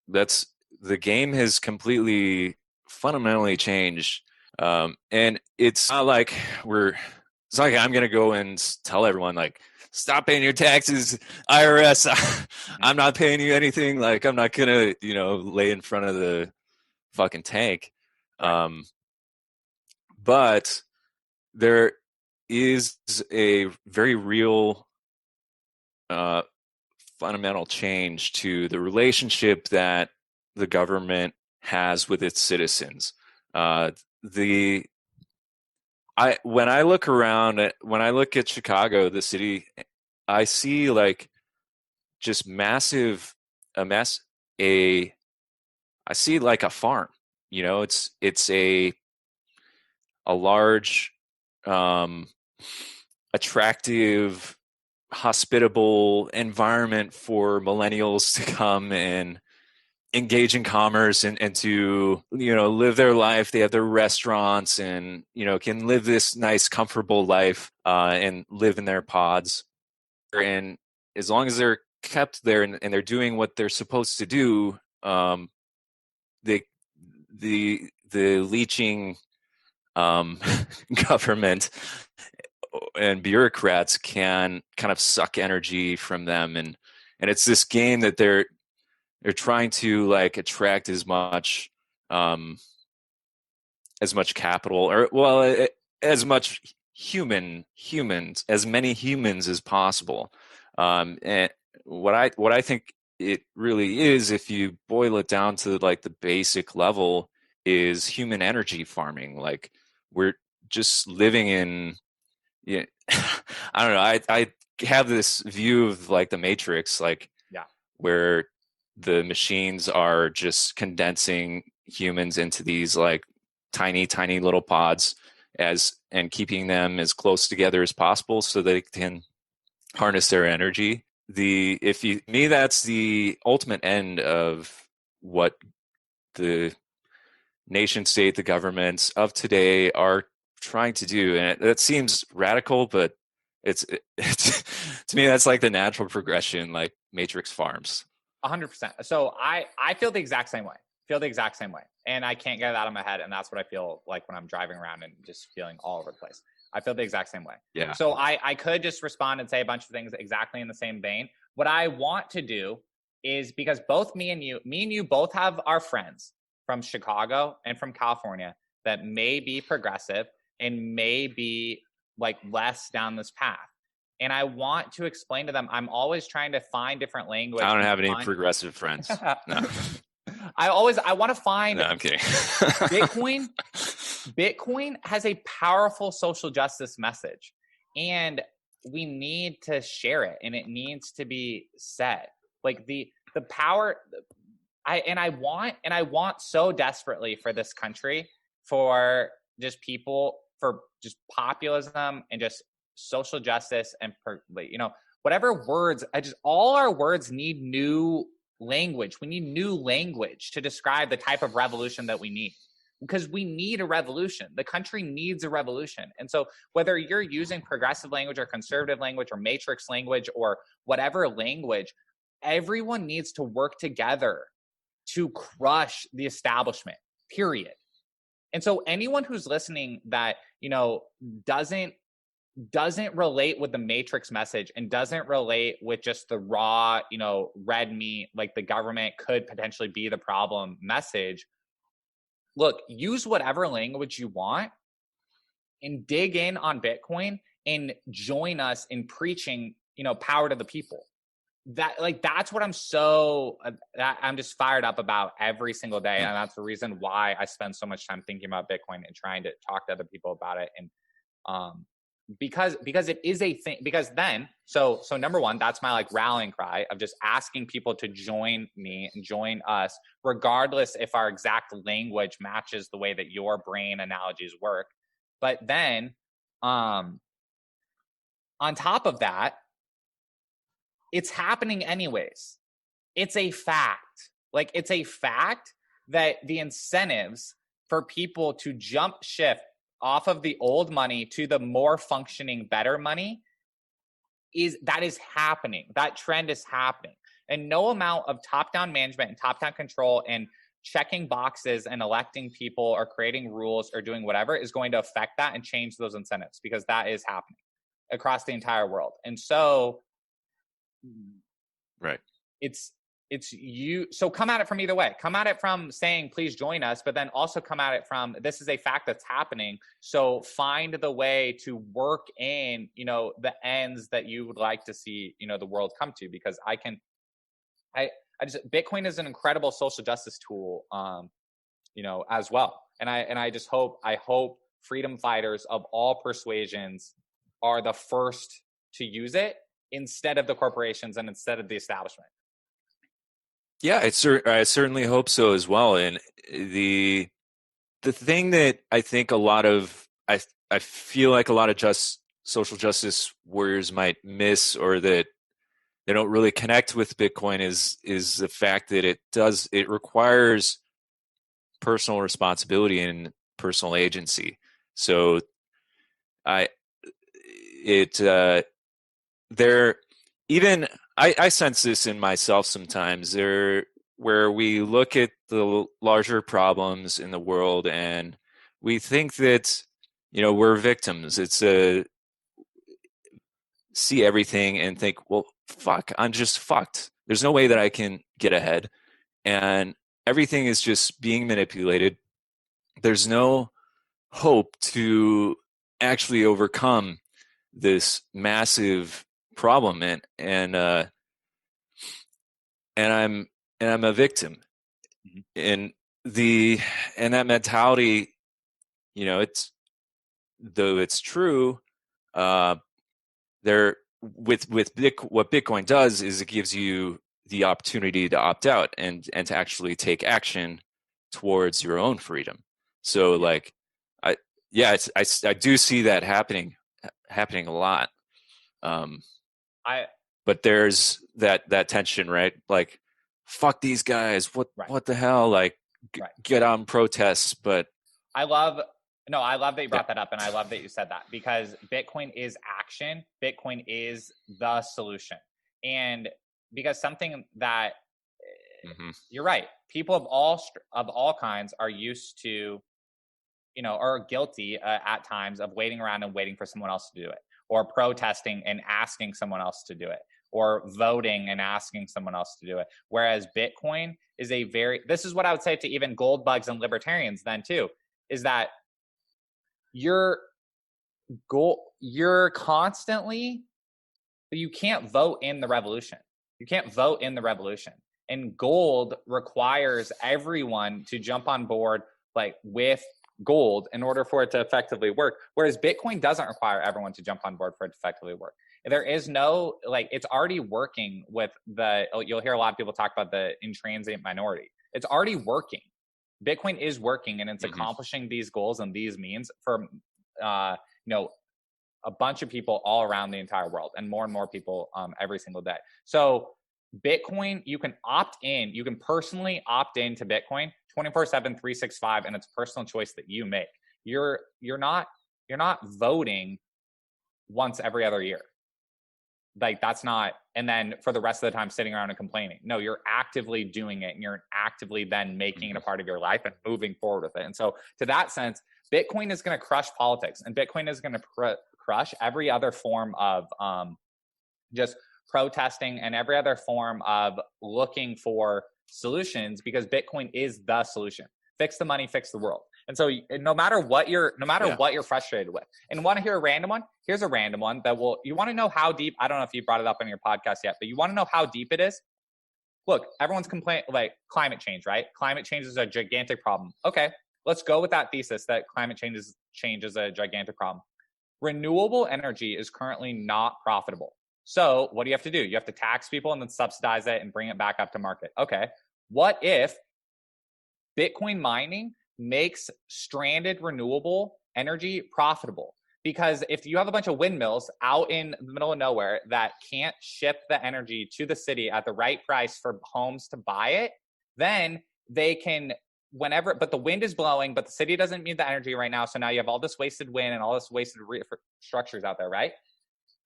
That's the game has completely fundamentally changed. And it's not like I'm going to go and tell everyone stop paying your taxes, IRS. I'm not paying you anything. I'm not going to, lay in front of the fucking tank. But there is a very real fundamental change to the relationship that the government has with its citizens. When I look around, when I look at Chicago, the city, I see just massive a mess. I see a farm. It's a large, attractive, hospitable environment for millennials to come and engage in commerce and to live their life. They have their restaurants and can live this nice comfortable life and live in their pods. And as long as they're kept there and they're doing what they're supposed to do, the leeching government and bureaucrats can kind of suck energy from them, and it's this game that they're trying to like attract as much capital, or as much as many humans as possible. And what I think it really is, if you boil it down to like the basic level, is human energy farming. Like, we're just living in, yeah, I don't know. I have this view of like the Matrix, like, Yeah. where the machines are just condensing humans into these like tiny little pods and keeping them as close together as possible so they can harness their energy. That's the ultimate end of what the nation state, the governments of today are trying to do. And that seems radical, but it's to me, that's like the natural progression, like Matrix farms. 100%. So I feel the exact same way. And I can't get it out of my head. And that's what I feel like when I'm driving around and just feeling all over the place. I feel the exact same way. Yeah. So I could just respond and say a bunch of things exactly in the same vein. What I want to do is, because both me and you both have our friends from Chicago and from California that may be progressive and may be like less down this path. And I want to explain to them, I'm always trying to find different language. I don't have any progressive friends. No. I want to find. No, I'm kidding. Bitcoin has a powerful social justice message, and we need to share it, and it needs to be said. Like the power. I want so desperately for this country, for just people, for just populism and just social justice, and whatever words. All our words need new language. We need new language to describe the type of revolution that we need, because we need a revolution. The country needs a revolution. And so whether you're using progressive language or conservative language or matrix language or whatever language, everyone needs to work together to crush the establishment, period. And so anyone who's listening that, doesn't relate with the matrix message and doesn't relate with just the raw, red meat, like the government could potentially be the problem message, look, use whatever language you want and dig in on Bitcoin and join us in preaching, power to the people. That's what I'm just fired up about every single day. And that's the reason why I spend so much time thinking about Bitcoin and trying to talk to other people about it. And, because it is a thing, because then, so number one, that's my like rallying cry of just asking people to join me and join us, regardless if our exact language matches the way that your brain analogies work. But then, on top of that, it's happening anyways. It's a fact. Like, it's a fact that the incentives for people to jump shift off of the old money to the more functioning, better money is happening. That trend is happening. And no amount of top-down management and top-down control and checking boxes and electing people or creating rules or doing whatever is going to affect that and change those incentives, because that is happening across the entire world. And so, right. It's you. So come at it from either way. Come at it from saying, please join us, but then also come at it from, this is a fact that's happening. So find the way to work in, the ends that you would like to see, the world come to, because Bitcoin is an incredible social justice tool, as well. And I hope freedom fighters of all persuasions are the first to use it instead of the corporations and instead of the establishment. Yeah, I certainly hope so as well. And the thing that I think I feel like a lot of social justice warriors might miss, or that they don't really connect with Bitcoin, is the fact that it requires personal responsibility and personal agency. So there even I sense this in myself sometimes, where we look at the larger problems in the world and we think that, we're victims. It's a see everything and think, well, fuck, I'm just fucked. There's no way that I can get ahead. And everything is just being manipulated. There's no hope to actually overcome this massive problem. And I'm a victim. Mhm. And and that mentality, it's, though it's true, there with what Bitcoin does is it gives you the opportunity to opt out and to actually take action towards your own freedom. So Yeah. like, I do see that happening a lot. I But there's that tension, right? Like, fuck these guys. Right. What the hell? Like, Right. get on protests. But I love that you yeah. brought that up, and I love that you said that, because Bitcoin is action. Bitcoin is the solution. And because something that Mm-hmm. you're right, people of all kinds are used to, are guilty at times of waiting around and waiting for someone else to do it, or protesting and asking someone else to do it, or voting and asking someone else to do it. Whereas Bitcoin is this is what I would say to even gold bugs and libertarians then too, is that you're constantly, you can't vote in the revolution. You can't vote in the revolution. And gold requires everyone to jump on board, like, with gold in order for it to effectively work. Whereas Bitcoin doesn't require everyone to jump on board for it to effectively work. There is no, it's already working with you'll hear a lot of people talk about the intransient minority. It's already working. Bitcoin is working, and it's Mm-hmm. accomplishing these goals and these means for, a bunch of people all around the entire world, and more people every single day. So Bitcoin, you can opt in. You can personally opt into Bitcoin 24/7, 365, and it's a personal choice that you make. You're not voting once every other year. Like, that's not, and then for the rest of the time sitting around and complaining. No, you're actively doing it, and you're actively then making it a part of your life and moving forward with it. And so to that sense, Bitcoin is going to crush politics, and Bitcoin is going to crush every other form of just protesting and every other form of looking for solutions, because Bitcoin is the solution. Fix the money, fix the world. And so no matter what you're frustrated with, and want to hear a random one, here's a random one you want to know how deep, I don't know if you brought it up on your podcast yet, but you want to know how deep it is? Look, everyone's complaining, like, climate change, right? Climate change is a gigantic problem. Okay, let's go with that thesis that climate change is a gigantic problem. Renewable energy is currently not profitable. So what do you have to do? You have to tax people and then subsidize it and bring it back up to market. Okay, what if Bitcoin mining makes stranded renewable energy profitable? Because if you have a bunch of windmills out in the middle of nowhere that can't ship the energy to the city at the right price for homes to buy it, then they can, but the wind is blowing, but the city doesn't need the energy right now. So now you have all this wasted wind and all this wasted structures out there, right?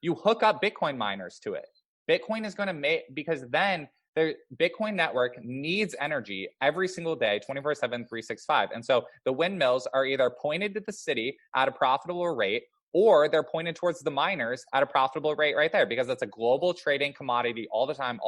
You hook up Bitcoin miners to it. Bitcoin is going to because then the Bitcoin network needs energy every single day, 24/7, 365. And so the windmills are either pointed to the city at a profitable rate, or they're pointed towards the miners at a profitable rate right there, because it's a global trading commodity all the time.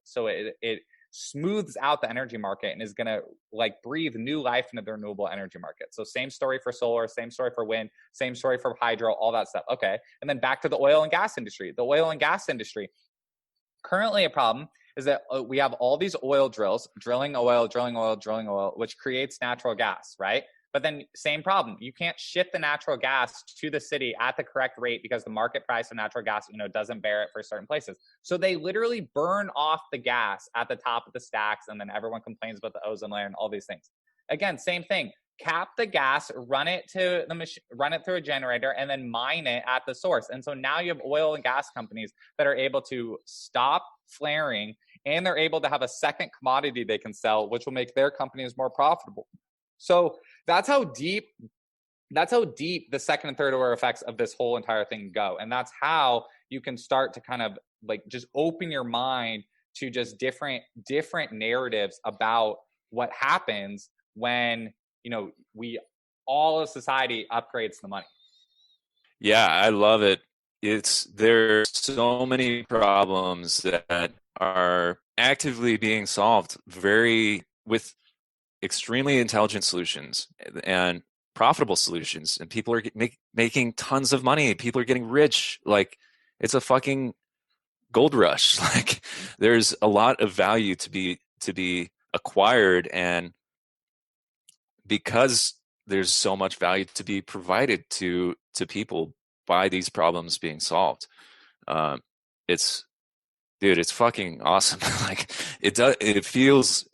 So it smooths out the energy market and is going to, like, breathe new life into the renewable energy market. So same story for solar, same story for wind, same story for hydro, all that stuff. Okay. And then back to the oil and gas industry. The oil and gas industry, currently a problem is that we have all these oil drills, drilling oil, which creates natural gas, right? But then same problem. You can't ship the natural gas to the city at the correct rate because the market price of natural gas, doesn't bear it for certain places. So they literally burn off the gas at the top of the stacks, and then everyone complains about the ozone layer and all these things. Again, same thing. Cap the gas, run it to the machine, run it through a generator, and then mine it at the source. And so now you have oil and gas companies that are able to stop flaring, and they're able to have a second commodity they can sell, which will make their companies more profitable. So that's how deep the second and third order effects of this whole entire thing go. And that's how you can start to kind of like just open your mind to just different narratives about what happens when, we all of society upgrades the money. Yeah, I love it. There's so many problems that are actively being solved with extremely intelligent solutions and profitable solutions, and people are making tons of money. People are getting rich. Like, it's a fucking gold rush. Like, there's a lot of value to be acquired, and because there's so much value to be provided to people by these problems being solved, it's it's fucking awesome. Like, it feels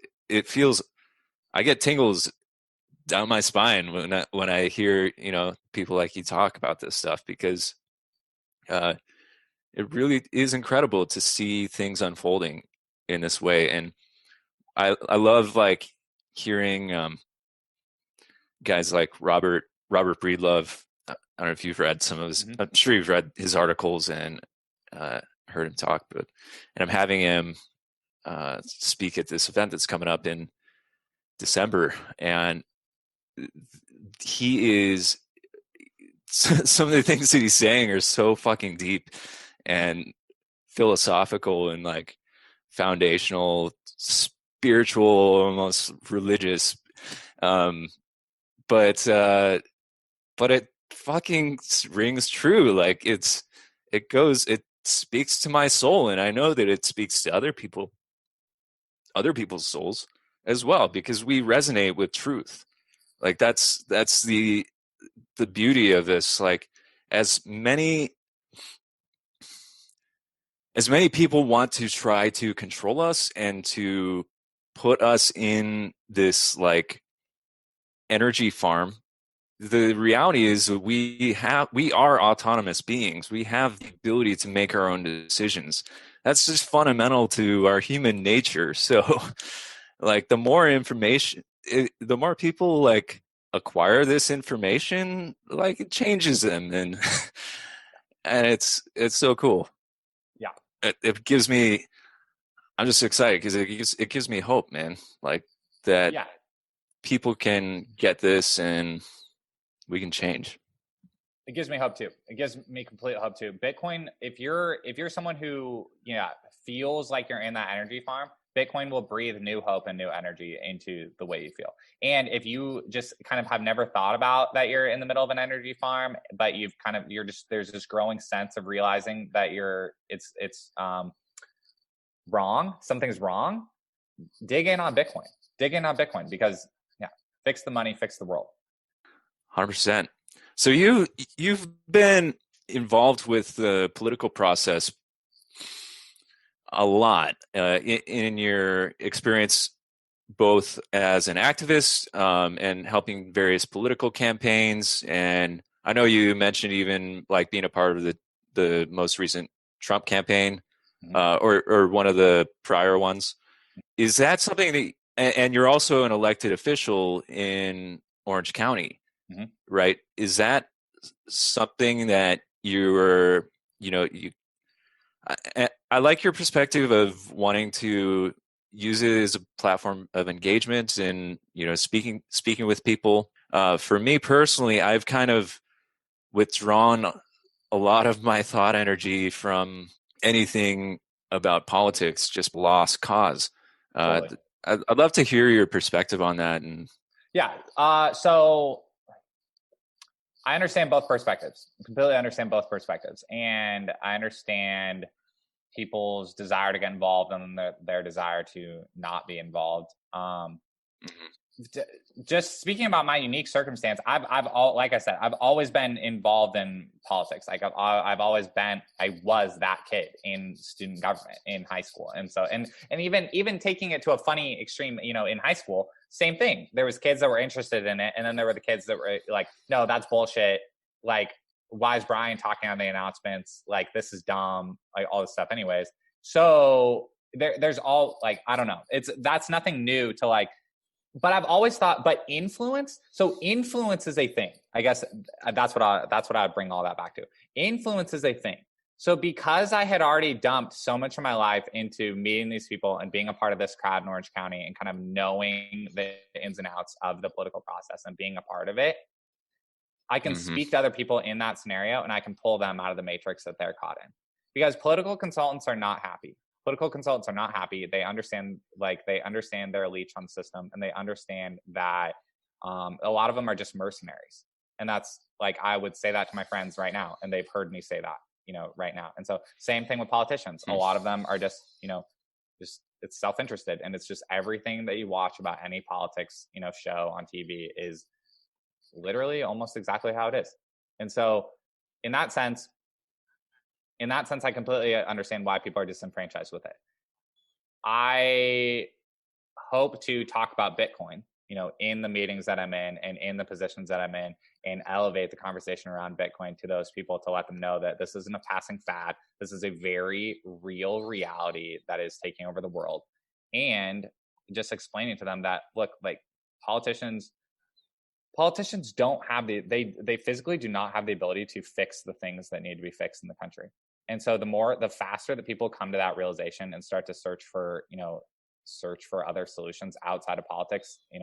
I get tingles down my spine when I hear people like you talk about this stuff, because it really is incredible to see things unfolding in this way. And I love like hearing guys like Robert Breedlove. I don't know if you've read some of his. I'm sure you've read his articles and heard him talk. And I'm having him speak at this event that's coming up in December, and he is some of the things that he's saying are so fucking deep and philosophical and like foundational, spiritual, almost religious. But it fucking rings true. Like, it speaks to my soul, and I know that it speaks to other people's souls as well, because we resonate with truth. Like, that's the beauty of this. Like, as many people want to try to control us and to put us in this like energy farm, the reality is we are autonomous beings. We have the ability to make our own decisions. That's just fundamental to our human nature. So like, the more information, the more people like acquire this information, like, it changes them, and and it's so cool. Yeah, it gives me, I'm just excited because it gives me hope, man. Like, that people can get this and we can change. It gives me hope too. It gives me complete hope too. Bitcoin, if you're someone who feels like you're in that energy farm, Bitcoin will breathe new hope and new energy into the way you feel. And if you just kind of have never thought about that you're in the middle of an energy farm, but there's this growing sense of realizing that it's wrong, something's wrong, dig in on Bitcoin because fix the money, fix the world. 100%. So you've been involved with the political process a lot in your experience, both as an activist and helping various political campaigns. And I know you mentioned even like being a part of the most recent Trump campaign, or one of the prior ones. Is that something that, and you're also an elected official in Orange County, right? Is that something that I like your perspective of wanting to use it as a platform of engagement and, speaking with people. For me personally, I've kind of withdrawn a lot of my thought energy from anything about politics, just lost cause. Totally. I'd love to hear your perspective on that. And so I understand both perspectives. I completely understand both perspectives, and I understand people's desire to get involved and their desire to not be involved. Just speaking about my unique circumstance, like I said, I've always been involved in politics. Like I was that kid in student government in high school. And so, and even taking it to a funny extreme, in high school, same thing. There was kids that were interested in it. And then there were the kids that were like, no, that's bullshit. Like, why is Brian talking on the announcements? Like, this is dumb, like all this stuff anyways. So there's all like, I don't know. That's nothing new to like, but I've always thought, but influence is a thing. I guess that's what I bring all that back to. Influence is a thing. So because I had already dumped so much of my life into meeting these people and being a part of this crowd in Orange County and kind of knowing the ins and outs of the political process and being a part of it, I can speak to other people in that scenario and I can pull them out of the matrix that they're caught in. Because political consultants are not happy. Political consultants are not happy. They understand their leech on the system, and they understand that a lot of them are just mercenaries. And that's like, I would say that to my friends right now, and they've heard me say that, right now. And so same thing with politicians. A lot of them are just it's self-interested, and it's just everything that you watch about any politics, show on TV is literally almost exactly how it is. And so in that sense, I completely understand why people are disenfranchised with it. I hope to talk about Bitcoin, in the meetings that I'm in and in the positions that I'm in, and elevate the conversation around Bitcoin to those people to let them know that this isn't a passing fad. This is a very real reality that is taking over the world. And just explaining to them that, look, like politicians don't have they physically do not have the ability to fix the things that need to be fixed in the country. And so the faster that people come to that realization and start to search for other solutions outside of politics, in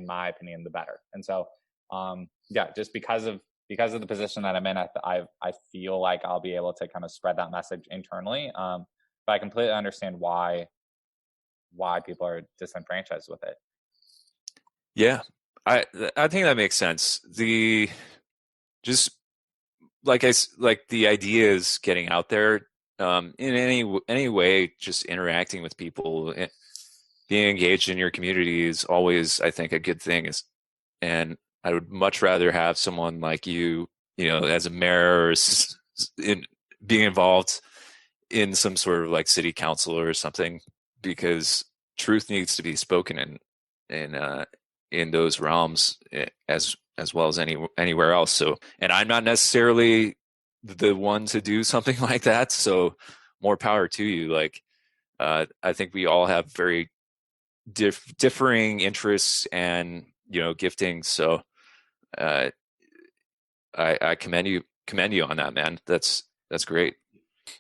my opinion, the better. And so, just because of the position that I'm in, I feel like I'll be able to kind of spread that message internally. But I completely understand why people are disenfranchised with it. Yeah, I think that makes sense. The idea is getting out there in any way, just interacting with people, being engaged in your community is always, I think, a good thing. And I would much rather have someone like you, as a mayor, or being involved in some sort of like city council or something, because truth needs to be spoken in those realms as well as anywhere else. So, and I'm not necessarily the one to do something like that. So more power to you. Like, I think we all have very differing interests and, gifting. So, I commend you on that, man. That's great.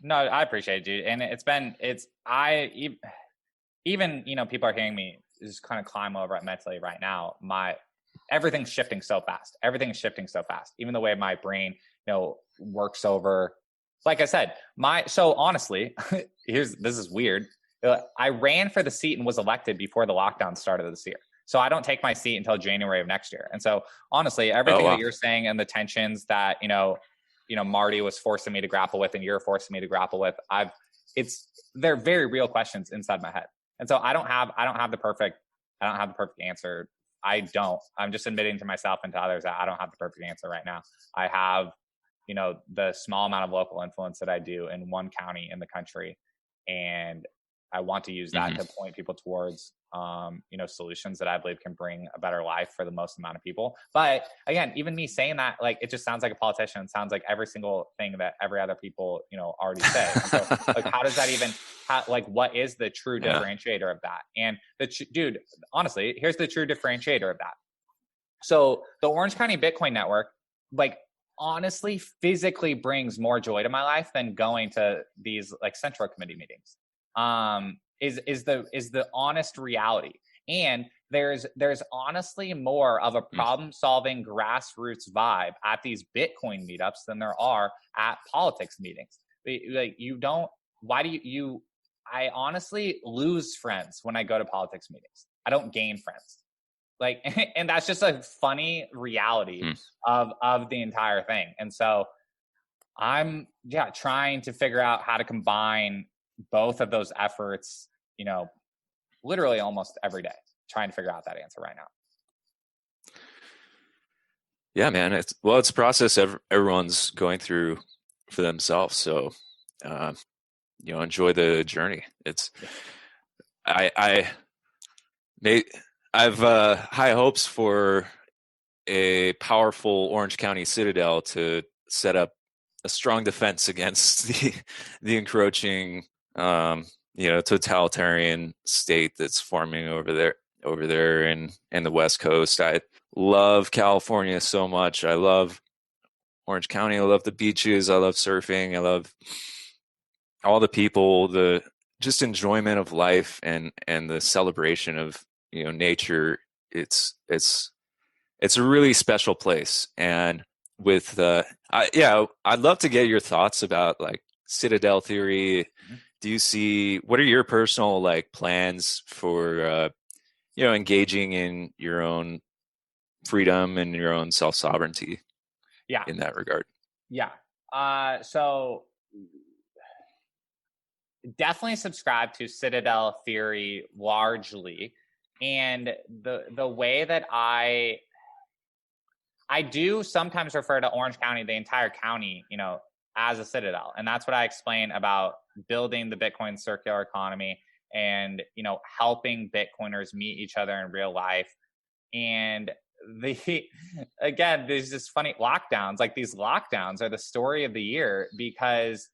No, I appreciate it, dude. And even, people are hearing me just kind of climb over it mentally right now. Everything's shifting so fast. Even the way my brain, works over, like I said, so honestly, this is weird. I ran for the seat and was elected before the lockdown started this year. So I don't take my seat until January of next year. And so honestly, everything that you're saying and the tensions that, Marty was forcing me to grapple with and you're forcing me to grapple with, they're very real questions inside my head. And so I don't have the perfect answer. I'm just admitting to myself and to others that I don't have the perfect answer right now. I have, the small amount of local influence that I do in one county in the country. And I want to use that to point people towards, solutions that I believe can bring a better life for the most amount of people. But again, even me saying that, like, it just sounds like a politician. It sounds like every single thing that every other people, already say. And so, like, how does that even, what is the true differentiator of that? And dude, honestly, here's the true differentiator of that. So the Orange County Bitcoin Network, like, honestly, physically brings more joy to my life than going to these like central committee meetings. Is the honest reality. And there's honestly more of a problem solving grassroots vibe at these Bitcoin meetups than there are at politics meetings. Like, I honestly lose friends when I go to politics meetings. I don't gain friends. Like, and that's just a funny reality of the entire thing. And so I'm trying to figure out how to combine both of those efforts, literally almost every day, trying to figure out that answer right now. Yeah, man. It's a process everyone's going through for themselves. So, enjoy the journey. I've high hopes for a powerful Orange County citadel to set up a strong defense against the encroaching, totalitarian state that's forming over there in the West Coast. I love California so much. I love Orange County. I love the beaches. I love surfing. I love all the people, the just enjoyment of life and the celebration of, nature. It's a really special place. And with I'd love to get your thoughts about like Citadel theory. What are your personal like plans for engaging in your own freedom and your own self-sovereignty in that regard? So definitely subscribe to Citadel theory largely. And the way that I do sometimes refer to Orange County, the entire county, as a citadel. And that's what I explain about building the Bitcoin circular economy and, helping Bitcoiners meet each other in real life. And there's just funny lockdowns. Like these lockdowns are the story of the year, because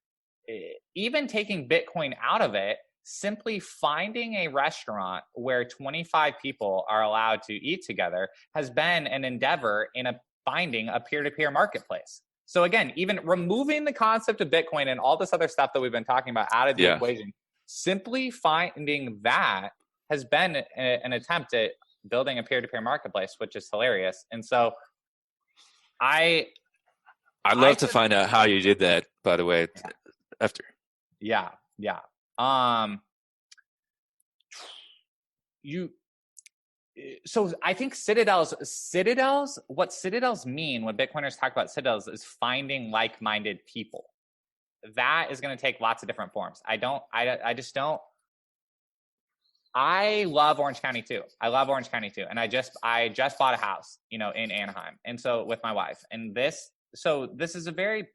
even taking Bitcoin out of it, simply finding a restaurant where 25 people are allowed to eat together has been an endeavor in finding a peer-to-peer marketplace. So again, even removing the concept of Bitcoin and all this other stuff that we've been talking about out of the equation, simply finding that has been an attempt at building a peer-to-peer marketplace, which is hilarious. And so I'd love to find out how you did that, by the way, after. So I think Citadels, what Citadels mean when Bitcoiners talk about Citadels is finding like-minded people. That is going to take lots of different forms. I love Orange County too. And I just bought a house, in Anaheim. And so with my wife, and this is a very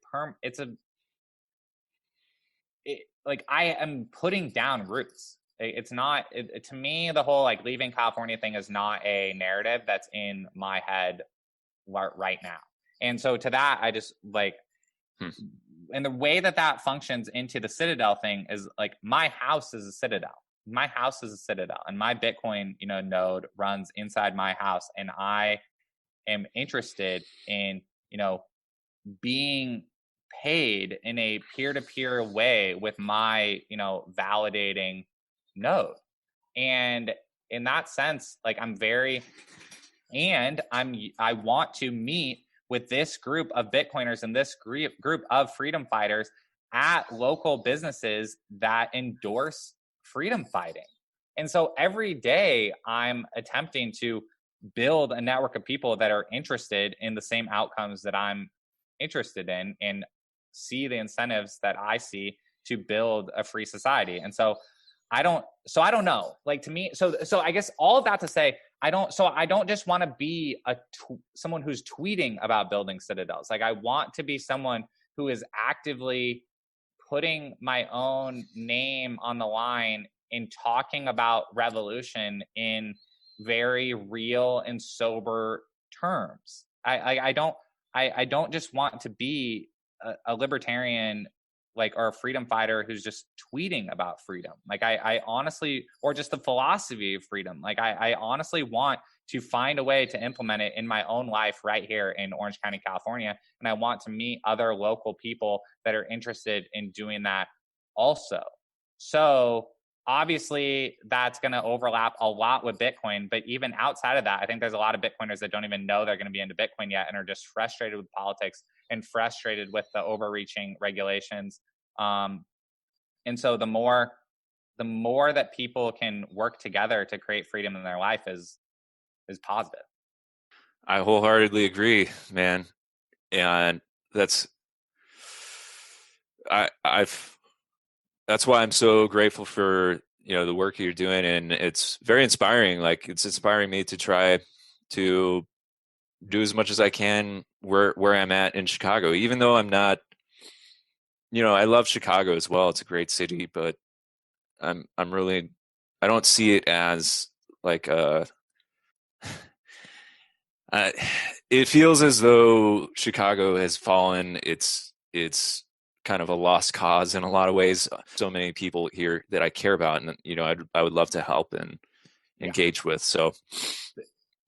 I am putting down roots. It's not, to me, the whole like leaving California thing is not a narrative that's in my head right now. And so to that, I just and the way that functions into the Citadel thing is like, my house is a Citadel. And my Bitcoin, node runs inside my house. And I am interested in, being paid in a peer-to-peer way with my, validating node. And in that sense, like I want to meet with this group of Bitcoiners and this group of freedom fighters at local businesses that endorse freedom fighting. And so every day I'm attempting to build a network of people that are interested in the same outcomes that I'm interested in and see the incentives that I see to build a free society. And so I don't know, like, to me, so I guess all of that to say, I don't just want to be someone who's tweeting about building citadels. Like, I want to be someone who is actively putting my own name on the line in talking about revolution in very real and sober terms. I don't just want to be a libertarian, like, or a freedom fighter who's just tweeting about freedom. Like, I honestly, or just the philosophy of freedom. Like, I honestly want to find a way to implement it in my own life right here in Orange County, California. And I want to meet other local people that are interested in doing that also. So obviously that's going to overlap a lot with Bitcoin, but even outside of that, I think there's a lot of Bitcoiners that don't even know they're going to be into Bitcoin yet and are just frustrated with politics and frustrated with the overreaching regulations. And so the more that people can work together to create freedom in their life is positive. I wholeheartedly agree, man. And that's why I'm so grateful for, the work you're doing, and it's very inspiring. Like, it's inspiring me to try to do as much as I can where I'm at in Chicago, even though I'm not, I love Chicago as well. It's a great city, but I don't see it as like it feels as though Chicago has fallen. It's kind of a lost cause in a lot of ways. So many people here that I care about, and I would love to help and engage with. So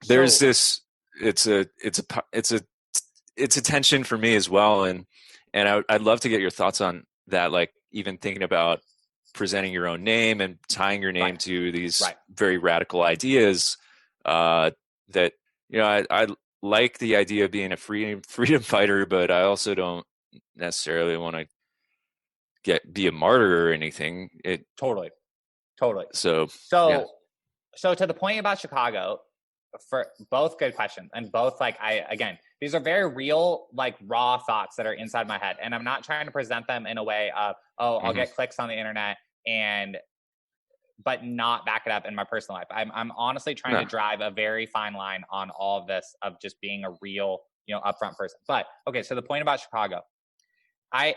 there's this. It's a it's a tension for me as well. And I'd love to get your thoughts on that. Like even thinking about presenting your own name and tying your name Right. to these Right. very radical ideas, that, I like the idea of being a freedom fighter, but I also don't necessarily want to be a martyr or anything. Totally. So yeah. So to the point about Chicago, for both good questions, and both, like, again, these are very real, like, raw thoughts that are inside my head, and I'm not trying to present them in a way of, oh, I'll get clicks on the internet but not back it up in my personal life. I'm honestly trying to drive a very fine line on all of this, of just being a real, upfront person. But okay, so the point about Chicago, I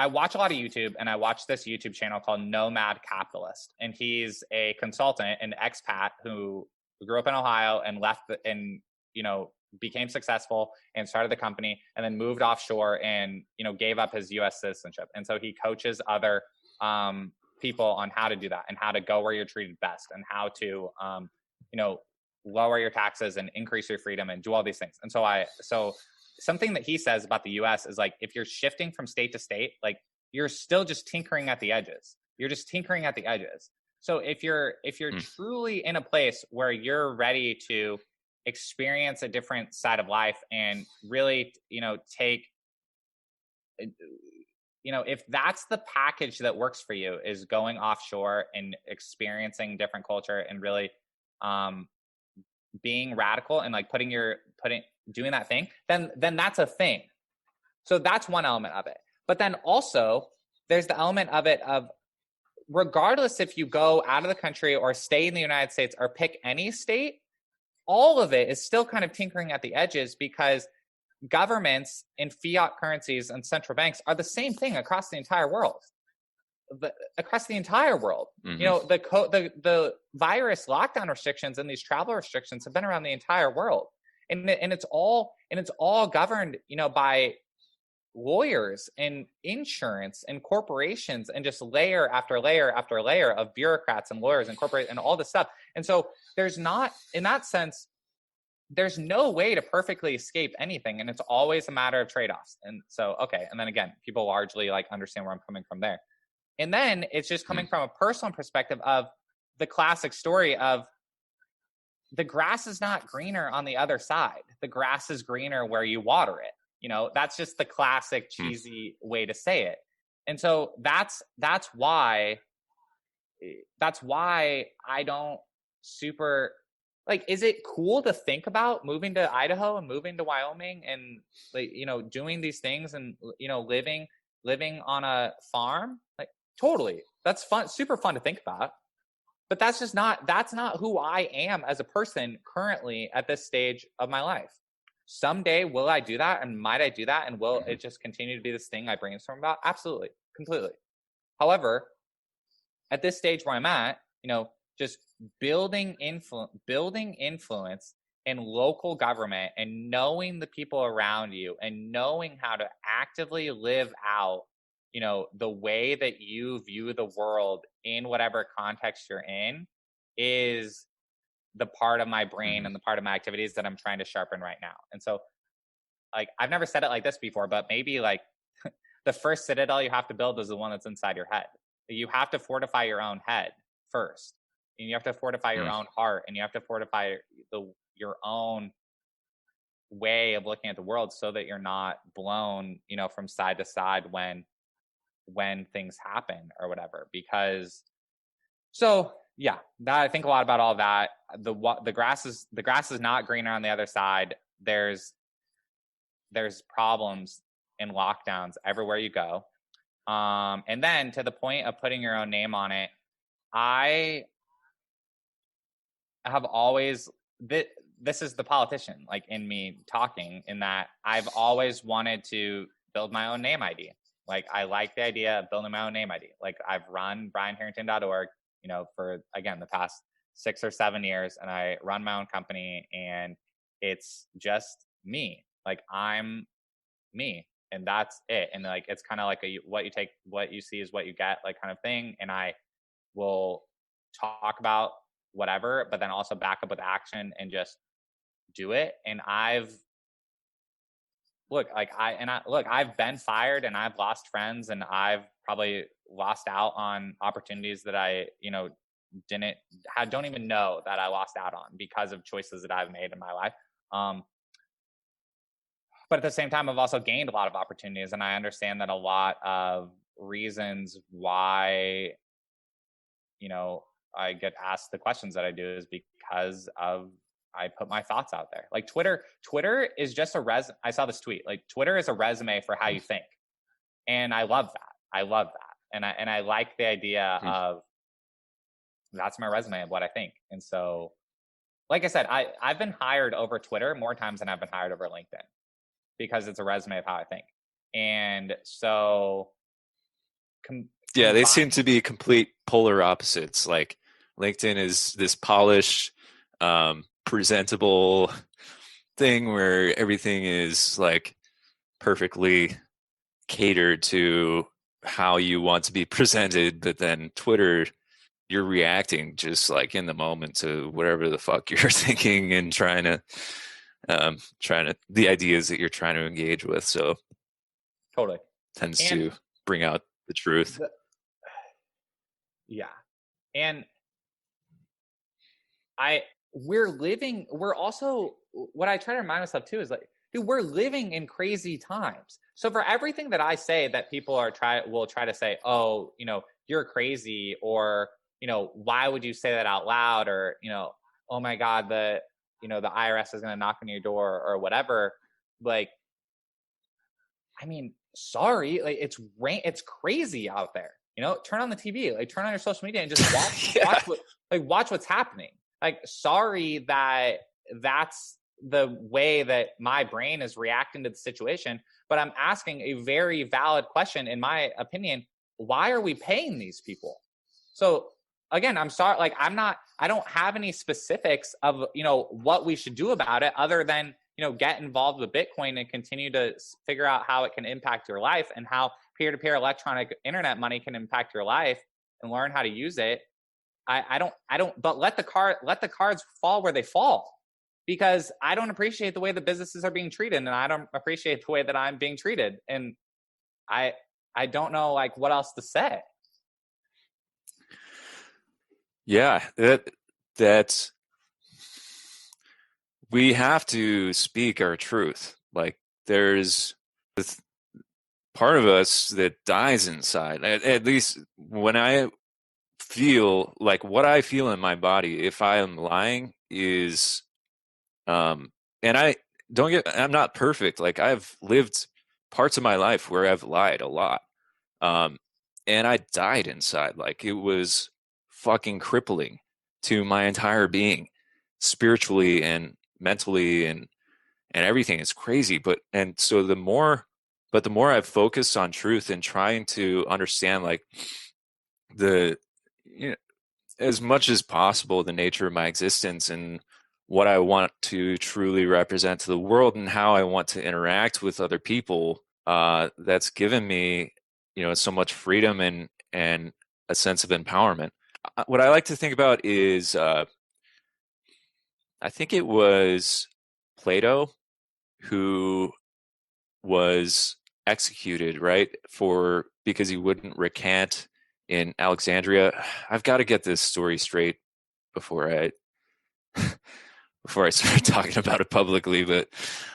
watch a lot of YouTube, and I watch this YouTube channel called Nomad Capitalist, and he's a consultant, an expat who grew up in Ohio and left and became successful and started the company, and then moved offshore and gave up his U.S. citizenship. And so he coaches other people on how to do that, and how to go where you're treated best, and how to lower your taxes and increase your freedom and do all these things. And so something that he says about the US is, like, if you're shifting from state to state, like, you're still just tinkering at the edges. So if you're truly in a place where you're ready to experience a different side of life and really, take, if that's the package that works for you, is going offshore and experiencing different culture and really being radical and, like, doing that thing, then that's a thing. So that's one element of it. But then also there's the element of it of, regardless if you go out of the country or stay in the United States or pick any state, all of it is still kind of tinkering at the edges, because governments and fiat currencies and central banks are the same thing across the entire world. The virus lockdown restrictions and these travel restrictions have been around the entire world, and it's all governed, by lawyers and insurance and corporations, and just layer after layer after layer of bureaucrats and lawyers and corporate and all this stuff. And so there's not, in that sense, there's no way to perfectly escape anything, and it's always a matter of trade-offs. And so, okay, and then again, people largely, like, understand where I'm coming from there. And then it's just coming from a personal perspective of the classic story of, the grass is not greener on the other side. The grass is greener where you water it. That's just the classic cheesy way to say it. And so that's why I don't super, like, is it cool to think about moving to Idaho and moving to Wyoming and, like, doing these things and, living on a farm? Like, totally. That's fun, super fun to think about. But that's not who I am as a person currently at this stage of my life. Someday, will I do that? And might I do that? And will it just continue to be this thing I brainstorm about? Absolutely. Completely. However, at this stage where I'm at, just building influence in local government, and knowing the people around you, and knowing how to actively live out, the way that you view the world in whatever context you're in, is the part of my brain and the part of my activities that I'm trying to sharpen right now. And so, like, I've never said it like this before, but maybe, like, the first citadel you have to build is the one that's inside your head. You have to fortify your own head first, and you have to fortify your own heart, and you have to fortify your own way of looking at the world, so that you're not blown, from side to side when things happen or whatever. Because, so yeah, that, I think a lot about all that. The grass is not greener on the other side. There's problems and lockdowns everywhere you go. And then, to the point of putting your own name on it, I have always, this is the politician, like, in me talking, in that I've always wanted to build my own name ID. Like, I like the idea of building my own name ID. Like, I've run brianharrington.org, for, again, the past 6 or 7 years, and I run my own company, and it's just me. Like, I'm me, and that's it. And, like, it's kind of like what you see is what you get, like, kind of thing. And I will talk about whatever, but then also back up with action, and just do it. And I've been fired and I've lost friends and I've probably lost out on opportunities that I, don't even know that I lost out on because of choices that I've made in my life. But at the same time, I've also gained a lot of opportunities, and I understand that a lot of reasons why, I get asked the questions that I do is because of I put my thoughts out there. Like Twitter is just I saw this tweet. Like Twitter is a resume for how you think. And I love that. And I like the idea of that's my resume of what I think. And so, like I said, I've been hired over Twitter more times than I've been hired over LinkedIn because it's a resume of how I think. And so they seem to be complete polar opposites. Like LinkedIn is this polished, presentable thing where everything is like perfectly catered to how you want to be presented, but then Twitter, you're reacting just like in the moment to whatever the fuck you're thinking and trying to the ideas that you're trying to engage with. So totally tends to bring out the truth. Yeah. And we're also, what I try to remind myself too is like, dude, we're living in crazy times. So for everything that I say that people will try to say, oh, you're crazy, or, why would you say that out loud? Or, oh my God, the IRS is going to knock on your door or whatever. Like, I mean, sorry, like it's crazy out there. Turn on the TV, like turn on your social media and just watch what's happening. Like, sorry that that's the way that my brain is reacting to the situation, but I'm asking a very valid question, in my opinion. Why are we paying these people? So again, I'm sorry, like I don't have any specifics of, what we should do about it other than, get involved with Bitcoin and continue to figure out how it can impact your life and how peer-to-peer electronic internet money can impact your life, and learn how to use it. But let the cards fall where they fall, because I don't appreciate the way the businesses are being treated, and I don't appreciate the way that I'm being treated. And I don't know like what else to say. Yeah, that's we have to speak our truth. Like there's part of us that dies inside. At least when I feel like what I feel in my body, if I am lying, is and I'm not perfect. Like I've lived parts of my life where I've lied a lot. And I died inside. Like it was fucking crippling to my entire being, spiritually and mentally and everything. Is crazy. But the more I've focused on truth and trying to understand like as much as possible the nature of my existence and what I want to truly represent to the world and how I want to interact with other people, that's given me, so much freedom and a sense of empowerment. What I like to think about is, I think it was Plato who was executed, right? Because he wouldn't recant in Alexandria. I've got to get this story straight before I start talking about it publicly, but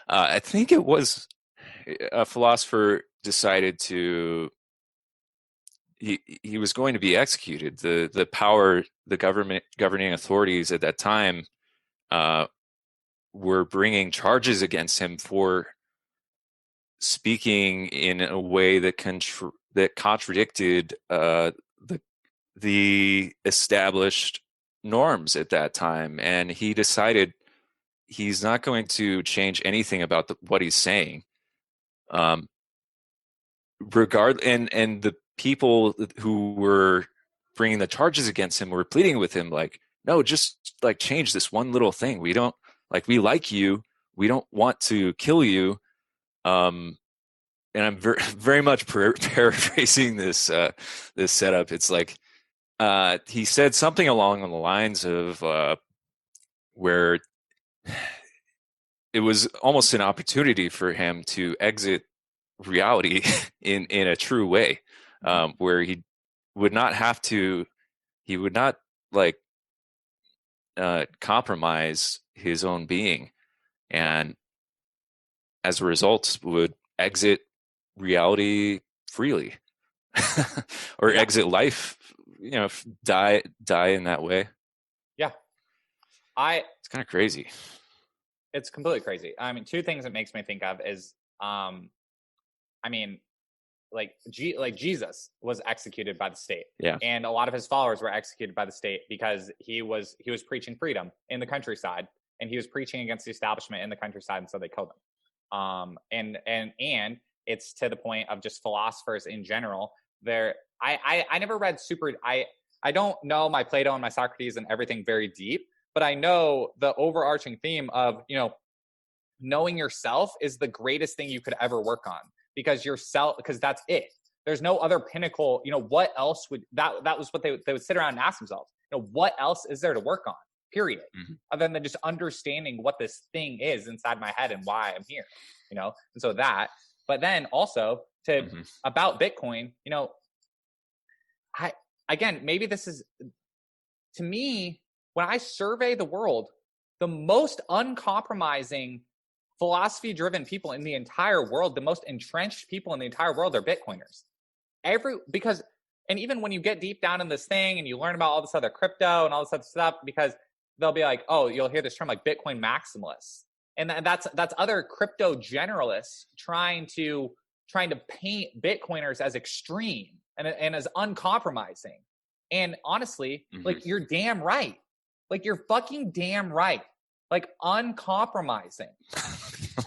I think it was a philosopher decided he was going to be executed. The governing authorities at that time were bringing charges against him for speaking in a way that contradicted the established norms at that time, and he decided he's not going to change anything about what he's saying. And the people who were bringing the charges against him were pleading with him, like, no, just like change this one little thing. We like you. We don't want to kill you. And I'm very much paraphrasing this setup. It's like he said something along the lines of where it was almost an opportunity for him to exit reality in a true way, where he would not have to, he would not like compromise his own being, and as a result would exit reality freely, or Yeah. exit life, die in that way. Yeah. It's kind of crazy. It's completely crazy. I mean, two things it makes me think of is, I mean, like Jesus was executed by the state, Yeah. and a lot of his followers were executed by the state because he was preaching freedom in the countryside, and he was preaching against the establishment in the countryside, and so they killed him. And it's to the point of just philosophers in general. I never read I don't know my Plato and my Socrates and everything very deep, but I know the overarching theme of, knowing yourself is the greatest thing you could ever work on, because that's it. There's no other pinnacle. What else would that was what they would sit around and ask themselves, what else is there to work on, period, other than just understanding what this thing is inside my head and why I'm here, and so that, but then also about Bitcoin, again, maybe this is, to me, when I survey the world, the most uncompromising philosophy-driven people in the entire world, the most entrenched people in the entire world, are Bitcoiners. And even when you get deep down in this thing and you learn about all this other crypto and all this other stuff, because they'll be like, oh, you'll hear this term like Bitcoin maximalists, and that's other crypto generalists trying to paint Bitcoiners as extreme and as uncompromising. And honestly, like, you're damn right. Like, you're fucking damn right. Like, uncompromising.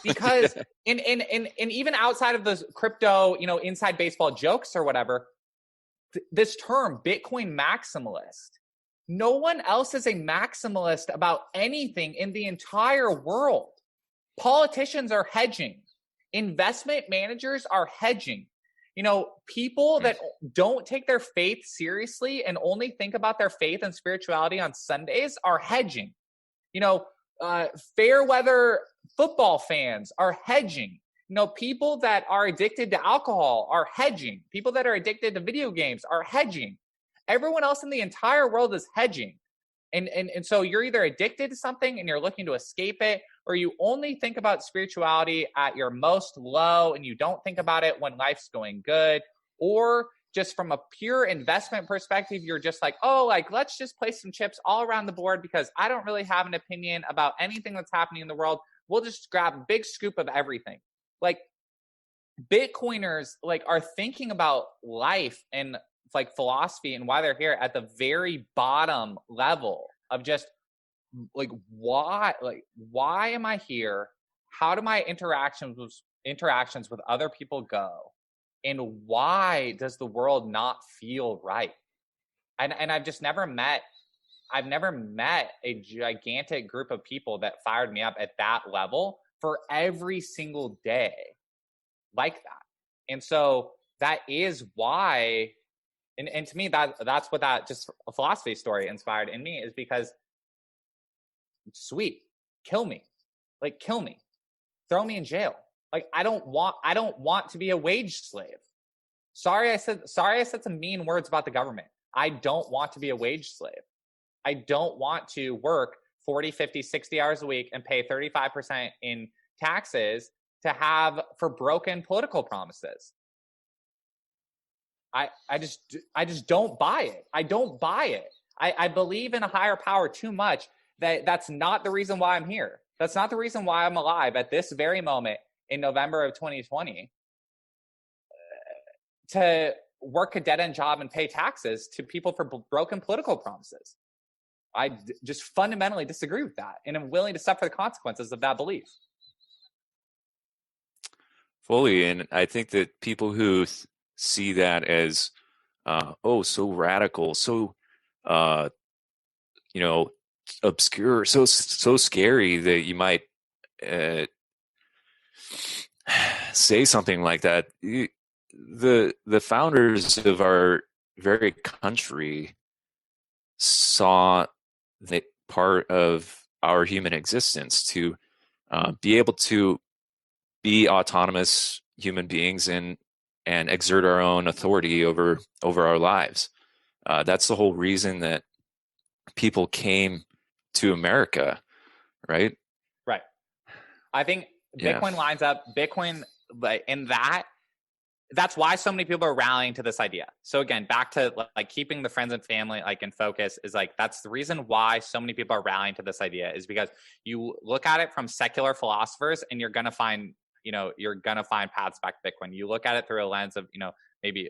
Because and even outside of those crypto, inside baseball jokes or whatever, this term Bitcoin maximalist, no one else is a maximalist about anything in the entire world. Politicians are hedging. Investment managers are hedging. People that don't take their faith seriously and only think about their faith and spirituality on Sundays are hedging. Fair weather football fans are hedging. People that are addicted to alcohol are hedging. People that are addicted to video games are hedging. Everyone else in the entire world is hedging. And so you're either addicted to something and you're looking to escape it, or you only think about spirituality at your most low and you don't think about it when life's going good, or just from a pure investment perspective, you're just like, oh, like, let's just place some chips all around the board because I don't really have an opinion about anything that's happening in the world. We'll just grab a big scoop of everything. Like, Bitcoiners are thinking about life and philosophy and why they're here at the very bottom level of just why am I here? How do my interactions with other people go? And why does the world not feel right? And I've never met a gigantic group of people that fired me up at that level for every single day like that. And so that is why, and to me, that's what that just a philosophy story inspired in me, is because, sweet, kill me, throw me in jail. I don't want to be a wage slave. Sorry I said some mean words about the government. I don't want to be a wage slave. I don't want to work 40, 50, 60 hours a week and pay 35% in taxes for broken political promises. I just don't buy it. I don't buy it. I believe in a higher power too much. That's not the reason why I'm here. That's not the reason why I'm alive at this very moment in November of 2020, to work a dead-end job and pay taxes to people for broken political promises. I just fundamentally disagree with that, and I'm willing to suffer the consequences of that belief. Fully. And I think that people who see that as, so radical, so, obscure, so scary, that you might say something like that. The founders of our very country saw that part of our human existence to be able to be autonomous human beings and exert our own authority over our lives. That's the whole reason that people came to America, right? Right. I think Yeah. Bitcoin lines up. Bitcoin, like in that, that's why so many people are rallying to this idea. So again, back to like keeping the friends and family like in focus is like, that's the reason why so many people are rallying to this idea, is because you look at it from secular philosophers and you're going to find, you're going to find paths back to Bitcoin. You look at it through a lens of, maybe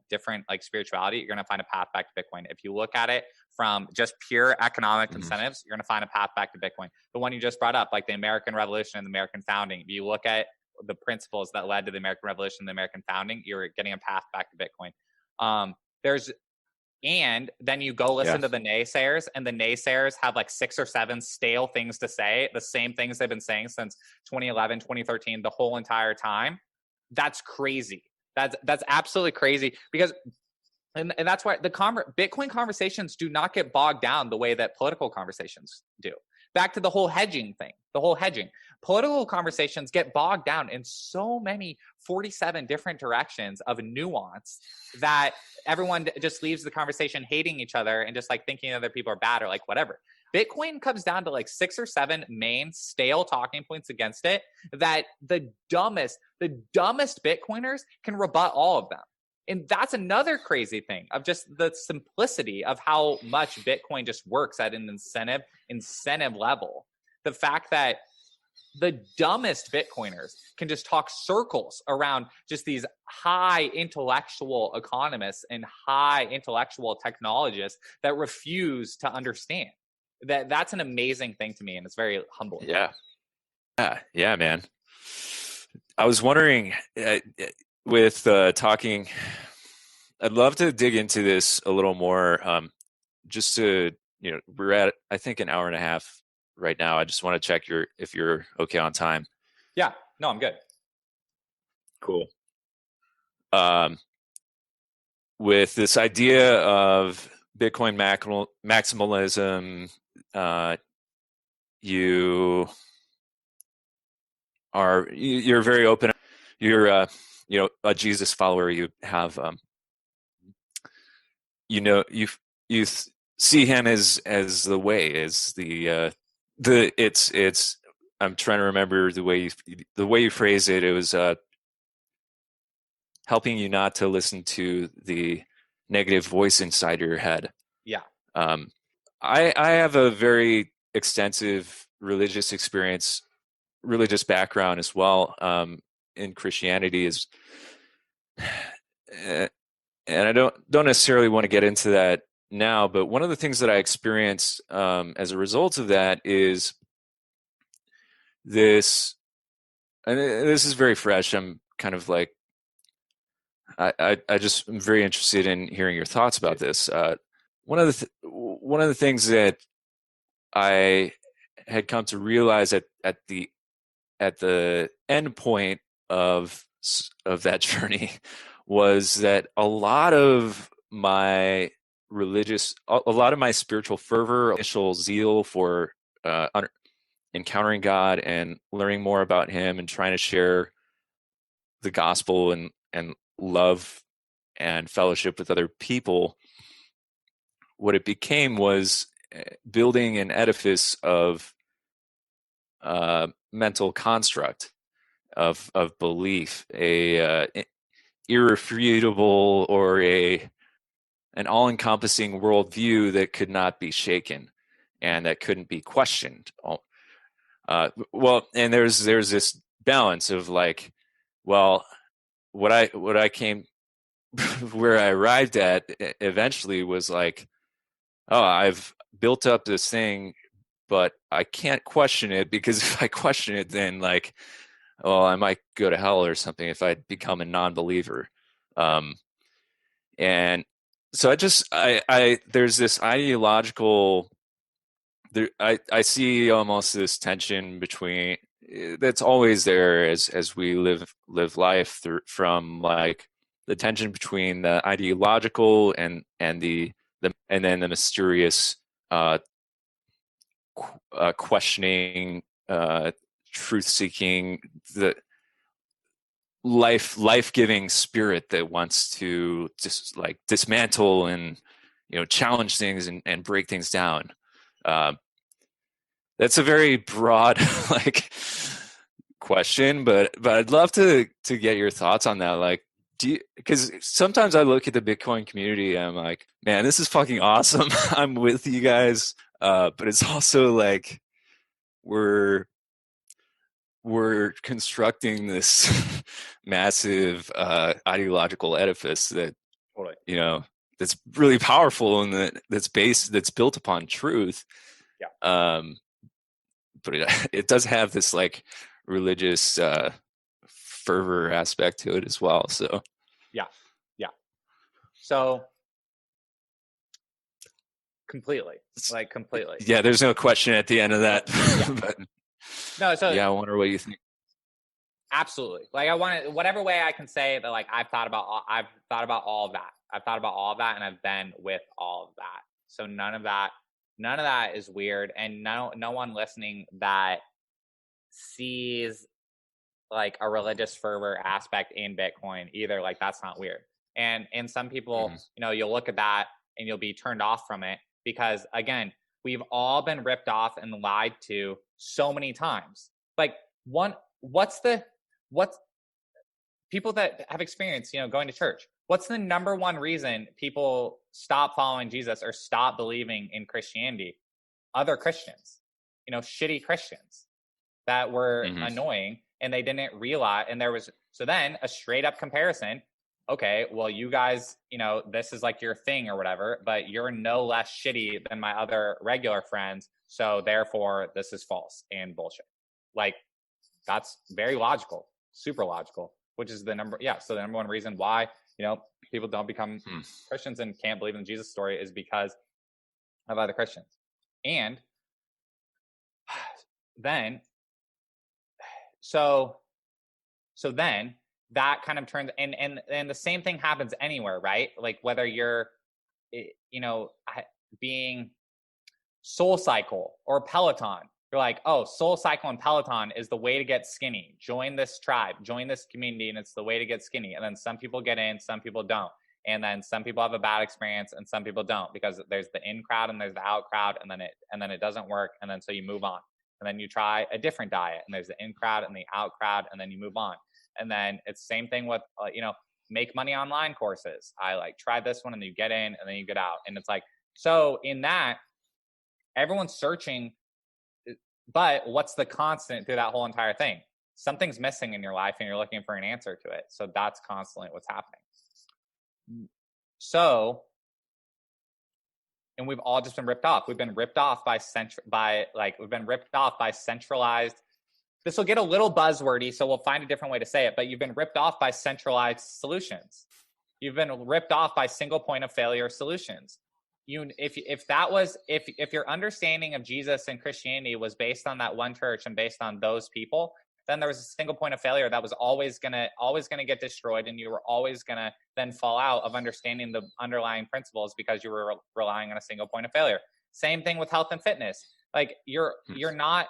different like spirituality, you're going to find a path back to Bitcoin. If you look at it from just pure economic incentives, you're going to find a path back to Bitcoin. The one you just brought up, like the American Revolution and the American founding, if you look at the principles that led to the American Revolution, the American founding, you're getting a path back to Bitcoin. And then you go listen to the naysayers, and the naysayers have like 6 or 7 stale things to say, the same things they've been saying since 2011, 2013, the whole entire time. That's crazy. That's absolutely crazy, because and that's why the Bitcoin conversations do not get bogged down the way that political conversations do. Back to the whole hedging thing, political conversations get bogged down in so many 47 different directions of nuance that everyone just leaves the conversation hating each other and just like thinking other people are bad or like whatever. Bitcoin comes down to like 6 or 7 main stale talking points against it that the dumbest Bitcoiners can rebut all of them. And that's another crazy thing of just the simplicity of how much Bitcoin just works at an incentive level. The fact that the dumbest Bitcoiners can just talk circles around just these high intellectual economists and high intellectual technologists that refuse to understand. That's an amazing thing to me, and it's very humbling. Yeah, man. I was wondering, with talking, I'd love to dig into this a little more. Just to, we're at, I think, an hour and a half right now. I just want to check if you're okay on time. Yeah, no, I'm good. Cool. With this idea of Bitcoin maximalism, you're very open. You're a Jesus follower. You have you see him as the way, as it's I'm trying to remember the way you phrase it. It was helping you not to listen to the negative voice inside your head. Yeah. I have a very extensive religious background as well, in Christianity, and I don't necessarily want to get into that now, but one of the things that I experienced as a result of that is this, and this is very fresh. I'm kind of like, I just am very interested in hearing your thoughts about this. One of the things that I had come to realize at the end point of that journey was that a lot of my spiritual fervor, initial zeal for encountering God and learning more about Him and trying to share the gospel and love and fellowship with other people, what it became was building an edifice of mental construct of belief, a irrefutable or an all-encompassing worldview that could not be shaken and that couldn't be questioned. And there's this balance of like, well, what I came where I arrived at eventually was like, oh, I've built up this thing, but I can't question it, because if I question it, then like, well, I might go to hell or something if I become a non-believer. And so there's this ideological, I see almost this tension between, that's always there as we live life from like the tension between the ideological and then the mysterious questioning truth-seeking, the life-giving spirit that wants to just like dismantle and challenge things and break things down. That's a very broad like question, but I'd love to get your thoughts on that. Like, because sometimes I look at the Bitcoin community and I'm like, man, this is fucking awesome. I'm with you guys, but it's also like we're constructing this massive ideological edifice that Totally. That's really powerful and that's built upon truth. Yeah. But it does have this like religious fervor aspect to it as well. So yeah. So completely. Yeah, there's no question at the end of that. Yeah. But No, so yeah, I wonder what you think. Absolutely. Like, I want to, whatever way I can say that, like, I've thought about all of that. I've thought about all of that, and I've been with all of that. So none of that is weird. And no one listening that sees like a religious fervor aspect in Bitcoin either, like, that's not weird. And some people, you'll look at that and you'll be turned off from it because, again, we've all been ripped off and lied to so many times. Like, what's people that have experience, going to church, what's the number one reason people stop following Jesus or stop believing in Christianity? Other Christians, shitty Christians that were annoying, and they didn't realize, and there was, so then a straight up comparison. Okay, well, you guys, this is like your thing or whatever, but you're no less shitty than my other regular friends. So therefore this is false and bullshit. Like, that's very logical, super logical, which is the number one reason why, people don't become Christians and can't believe in the Jesus story is because of other Christians. And then, so then that kind of turns, and the same thing happens anywhere, right? Like, whether you're, being Soul Cycle or Peloton, you're like, oh, Soul Cycle and Peloton is the way to get skinny. Join this tribe, join this community, and it's the way to get skinny. And then some people get in, some people don't. And then some people have a bad experience and some people don't, because there's the in crowd and there's the out crowd, and then it doesn't work. And then so you move on. And then you try a different diet, and there's the in crowd and the out crowd, and then you move on. And then it's the same thing with, make money online courses. I like try this one, and then you get in and then you get out. And it's like, so in that, everyone's searching, but what's the constant through that whole entire thing? Something's missing in your life and you're looking for an answer to it. So that's constantly what's happening. So, and we've all just been ripped off. We've been ripped off by centralized. This will get a little buzzwordy, so we'll find a different way to say it, but you've been ripped off by centralized solutions. You've been ripped off by single point of failure solutions. If your understanding of Jesus and Christianity was based on that one church and based on those people, then there was a single point of failure that was always gonna get destroyed, and you were always gonna then fall out of understanding the underlying principles because you were relying on a single point of failure. Same thing with health and fitness. Like, you're not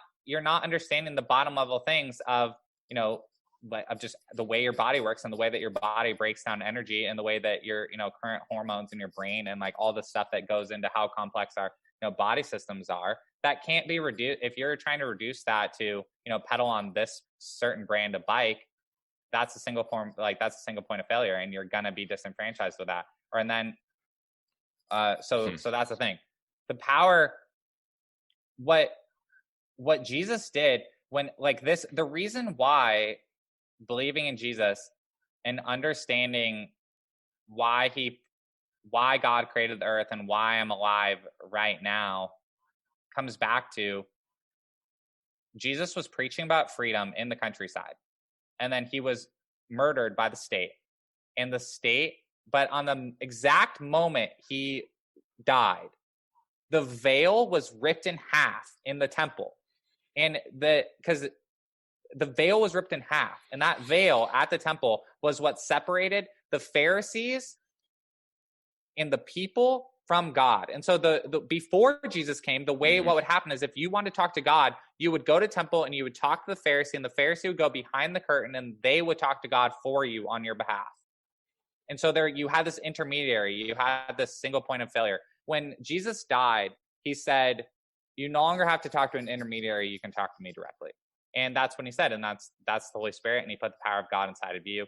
understanding the bottom level things of, of just the way your body works and the way that your body breaks down energy and the way that your, current hormones in your brain and like all the stuff that goes into how complex our, body systems are. That can't be reduced. If you're trying to reduce that to, pedal on this certain brand of bike, that's a single point of failure, and you're going to be disenfranchised with that. So that's the thing. The power, what Jesus did when, like, this, the reason why believing in Jesus and understanding why God created the earth and why I'm alive right now comes back to Jesus was preaching about freedom in the countryside, and then he was murdered by the state. But on the exact moment he died, the veil was ripped in half in the temple. And because the veil was ripped in half, and that veil at the temple was what separated the Pharisees and the people from God. And so the before Jesus came, the way what would happen is if you wanted to talk to God, you would go to temple and you would talk to the Pharisee, and the Pharisee would go behind the curtain and they would talk to God for you on your behalf. And so there you had this intermediary, you had this single point of failure. When Jesus died, he said, you no longer have to talk to an intermediary, you can talk to me directly. And that's when he said, and that's the Holy Spirit, and he put the power of God inside of you.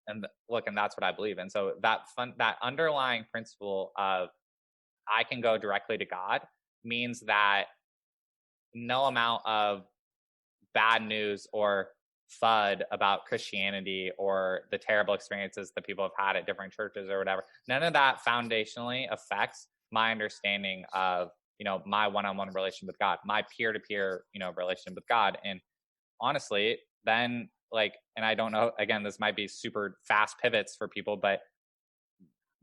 And look, and that's what I believe. And so that underlying principle of I can go directly to God means that no amount of bad news or FUD about Christianity or the terrible experiences that people have had at different churches or whatever, none of that foundationally affects my understanding of, my one-on-one relationship with God, my peer-to-peer, relationship with God. And honestly, then and I don't know, again, this might be super fast pivots for people, but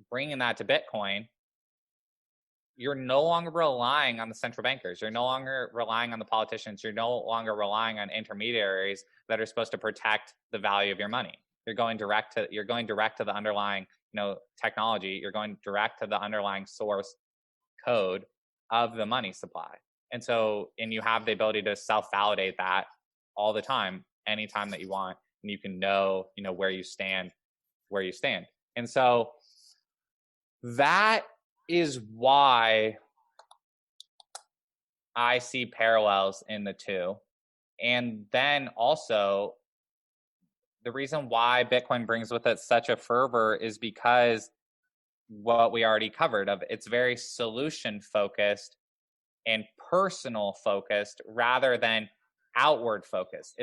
bringing that to Bitcoin, you're no longer relying on the central bankers. You're no longer relying on the politicians. You're no longer relying on intermediaries that are supposed to protect the value of your money. You're going direct to the underlying, technology. You're going direct to the underlying source code of the money supply. And you have the ability to self-validate that all the time, anytime that you want, and you can know, where you stand. And so that is why I see parallels in the two. And then also the reason why Bitcoin brings with it such a fervor is because what we already covered of it's very solution focused and personal focused rather than outward focused.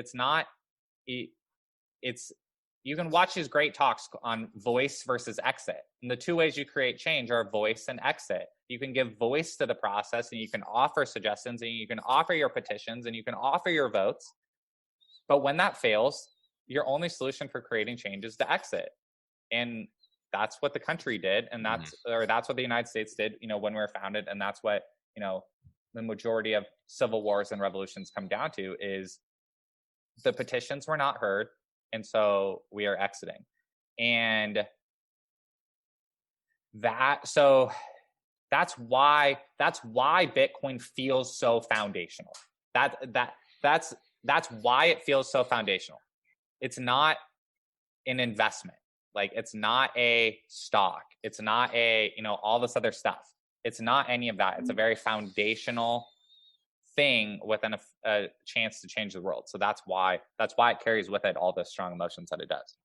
You can watch these great talks on voice versus exit. And the two ways you create change are voice and exit. You can give voice to the process and you can offer suggestions and you can offer your petitions and you can offer your votes. But when that fails, your only solution for creating change is to exit. And that's what the country did. And that's what the United States did, when we were founded. And that's what, the majority of civil wars and revolutions come down to is the petitions were not heard. And so we are exiting. And that's why Bitcoin feels so foundational. That's why it feels so foundational. It's not an investment. It's not a stock. It's not all this other stuff. It's not any of that. It's a very foundational thing within a chance to change the world. So that's why it carries with it all the strong emotions that it does.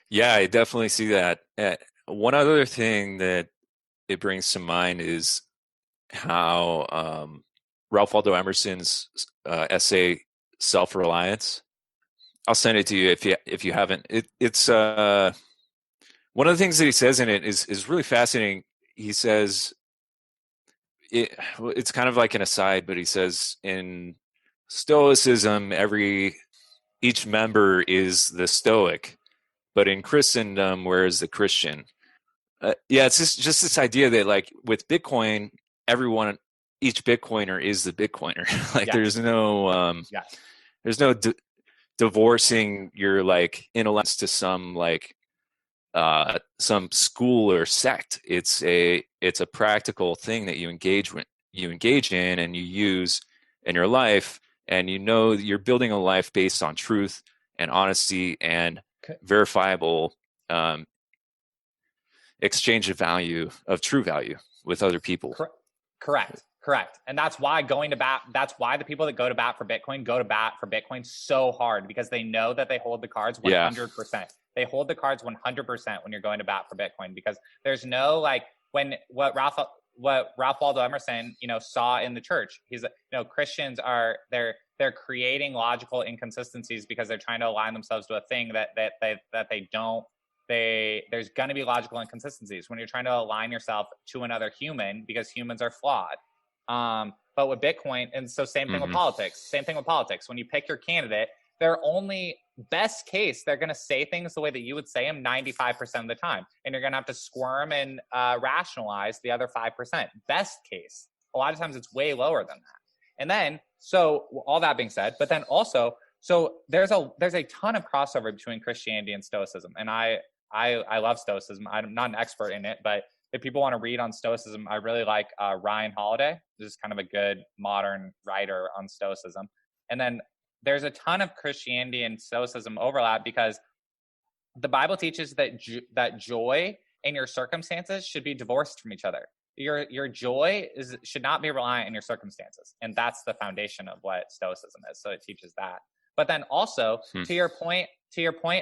Yeah, I definitely see that. One other thing that it brings to mind is how Ralph Waldo Emerson's essay "Self-Reliance." I'll send it to you if you haven't. It's one of the things that he says in it is really fascinating. He says it's kind of like an aside, but he says in Stoicism, each member is the Stoic, but in Christendom, where is the Christian? It's just this idea that with Bitcoin, each Bitcoiner is the Bitcoiner. There's no divorcing your intellects to some school or sect. It's a practical thing that you engage in and you use in your life, and you're building a life based on truth and honesty and verifiable exchange of true value with other people. Correct. And that's why the people that go to bat for Bitcoin so hard, because they know that they hold the cards 100%. Yeah. They hold the cards 100% when you're going to bat for Bitcoin, because there's no what Ralph Waldo Emerson, saw in the church. He's, Christians they're creating logical inconsistencies because they're trying to align themselves to a thing that they don't. There's going to be logical inconsistencies when you're trying to align yourself to another human, because humans are flawed. But with Bitcoin, and so same thing with politics. When you pick your candidate, they're only best case, they're going to say things the way that you would say them 95% of the time. And you're going to have to squirm and rationalize the other 5%. Best case. A lot of times it's way lower than that. And then, so all that being said, but then also, so there's a ton of crossover between Christianity and Stoicism. And I love Stoicism. I'm not an expert in it, but if people want to read on Stoicism, I really like Ryan Holiday. This is kind of a good modern writer on Stoicism. And then there's a ton of Christianity and Stoicism overlap, because the Bible teaches that joy in your circumstances should be divorced from each other. Your joy should not be reliant on your circumstances, and that's the foundation of what Stoicism is. So it teaches that. But then also to your point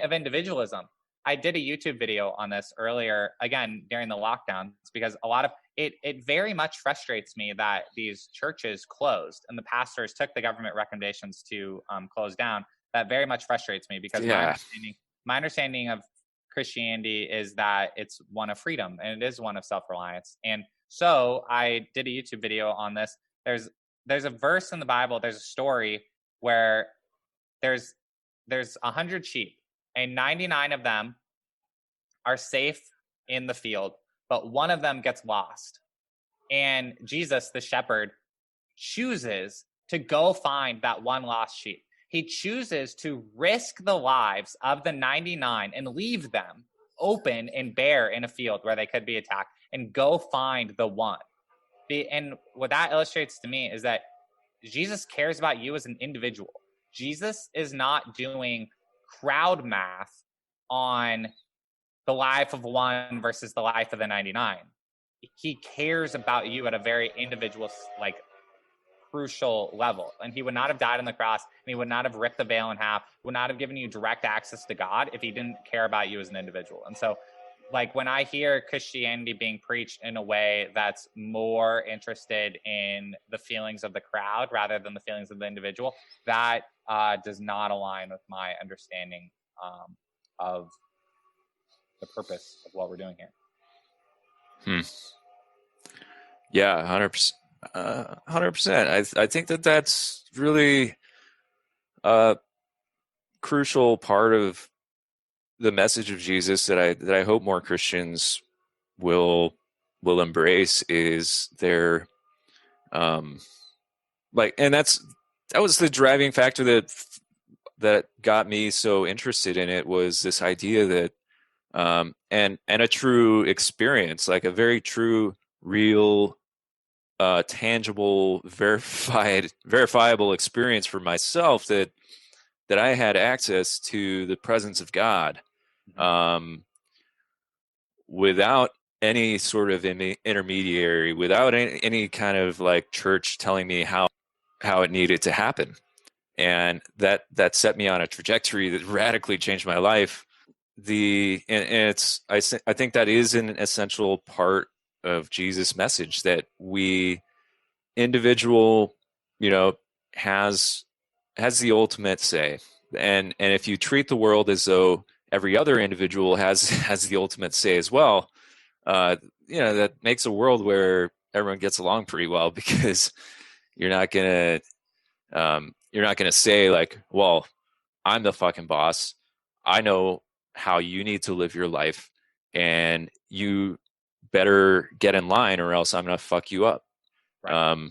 of individualism, I did a YouTube video on this earlier, again during the lockdowns, because a lot of it very much frustrates me that these churches closed and the pastors took the government recommendations to close down. That very much frustrates me, because my understanding of Christianity is that it's one of freedom, and it is one of self-reliance. And so I did a YouTube video on this. There's a verse in the Bible, there's a story where there's 100 sheep, and 99 of them are safe in the field, but one of them gets lost. And Jesus, the shepherd, chooses to go find that one lost sheep. He chooses to risk the lives of the 99 and leave them open and bare in a field where they could be attacked, and go find the one. And what that illustrates to me is that Jesus cares about you as an individual. Jesus is not doing crowd math on the life of one versus the life of the 99. He cares about you at a very individual, crucial level. And he would not have died on the cross, and he would not have ripped the veil in half, would not have given you direct access to God if he didn't care about you as an individual. And so, when I hear Christianity being preached in a way that's more interested in the feelings of the crowd rather than the feelings of the individual, that does not align with my understanding of the purpose of what we're doing here. Yeah, 100%. 100%. I think that's really a crucial part of the message of Jesus that I hope more Christians will embrace, is their and that was the driving factor that got me so interested in it, was this idea that and a true experience, like a very true, real, tangible, verifiable experience for myself, that I had access to the presence of God without any sort of intermediary, without any kind of church telling me how it needed to happen. And that set me on a trajectory that radically changed my life. I think that is an essential part of Jesus' message, that we individual, has the ultimate say. And if you treat the world as though every other individual has the ultimate say as well, that makes a world where everyone gets along pretty well, because you're not gonna say well, I'm the fucking boss, I know how you need to live your life, and you better get in line or else I'm gonna fuck you up. Right.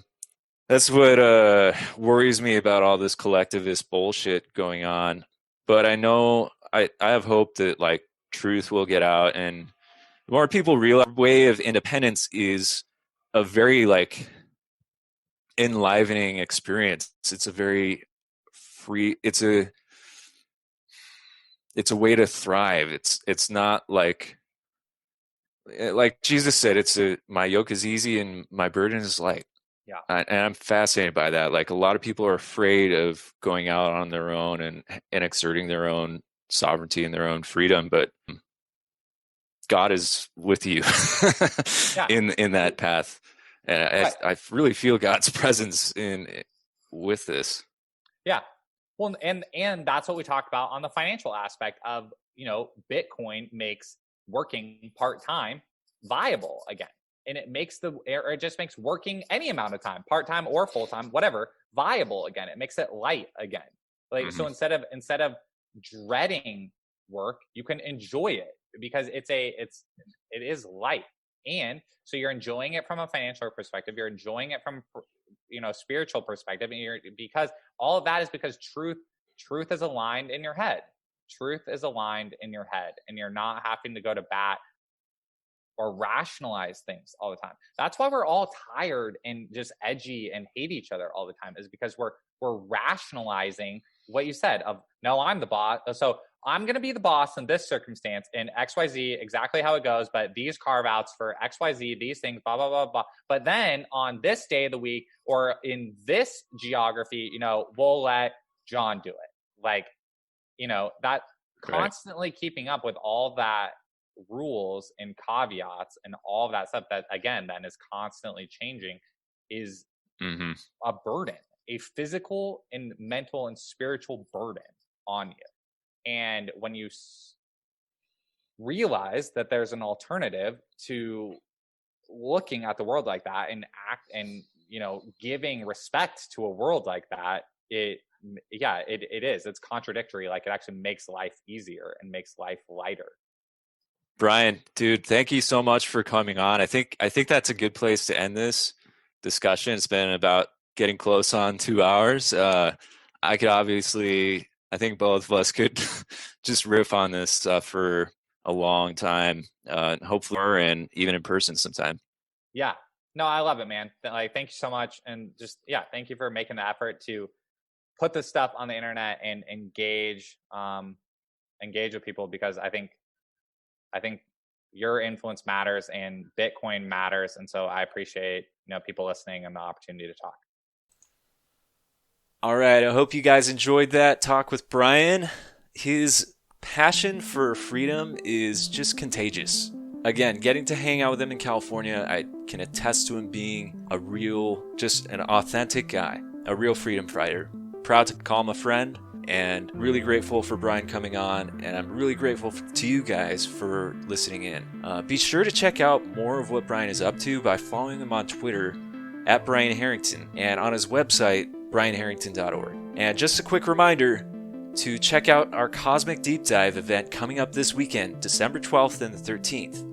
That's what worries me about all this collectivist bullshit going on. But I know I have hope that truth will get out, and the more people realize, way of independence is a very enlivening experience. It's a very free. It's a way to thrive. It's not like Jesus said, my yoke is easy and my burden is light. Yeah. And I'm fascinated by that. A lot of people are afraid of going out on their own and exerting their own sovereignty and their own freedom, but God is with you in that path. And I really feel God's presence with this. Yeah. Well, and that's what we talked about on the financial aspect of, Bitcoin makes working part-time viable again. And it just makes working any amount of time, part-time or full-time, whatever, viable again. It makes it light again. So instead of dreading work, you can enjoy it, because it is light. And so you're enjoying it from a financial perspective, you're enjoying it from spiritual perspective, and because all of that is because truth is aligned in your head. Truth is aligned in your head, and you're not having to go to bat or rationalize things all the time. That's why we're all tired and just edgy and hate each other all the time, is because we're rationalizing what you said of, no, I'm the boss. So I'm going to be the boss in this circumstance in XYZ, exactly how it goes, but these carve outs for XYZ, these things, blah, blah, blah, blah. But then on this day of the week or in this geography, we'll let John do it. Like, that constantly keeping up with all that rules and caveats and all of that stuff that, again, then is constantly changing is a burden, a physical and mental and spiritual burden on you. And when you realize that there's an alternative to looking at the world like that and act and, giving respect to a world like that, it is. It's contradictory. Like, it actually makes life easier and makes life lighter. Brian, dude, thank you so much for coming on. I think that's a good place to end this discussion. It's been about getting close on 2 hours. I think both of us could just riff on this stuff for a long time, hopefully, and even in person sometime. Yeah. No, I love it, man. Like, thank you so much. And just, thank you for making the effort to put this stuff on the internet and engage with people, because I think your influence matters and Bitcoin matters. And so I appreciate, people listening and the opportunity to talk. All right. I hope you guys enjoyed that talk with Brian. His passion for freedom is just contagious. Again, getting to hang out with him in California, I can attest to him being just an authentic guy, a real freedom fighter. Proud to call him a friend, and really grateful for Brian coming on. And I'm really grateful to you guys for listening in. Be sure to check out more of what Brian is up to by following him on Twitter at Brian Harrington and on his website, brianharrington.org. And just a quick reminder to check out our Cosmic Deep Dive event coming up this weekend, December 12th and the 13th.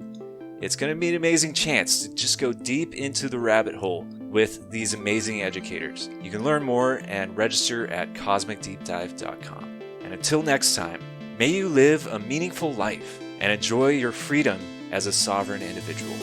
It's going to be an amazing chance to just go deep into the rabbit hole with these amazing educators. You can learn more and register at cosmicdeepdive.com. And until next time, may you live a meaningful life and enjoy your freedom as a sovereign individual.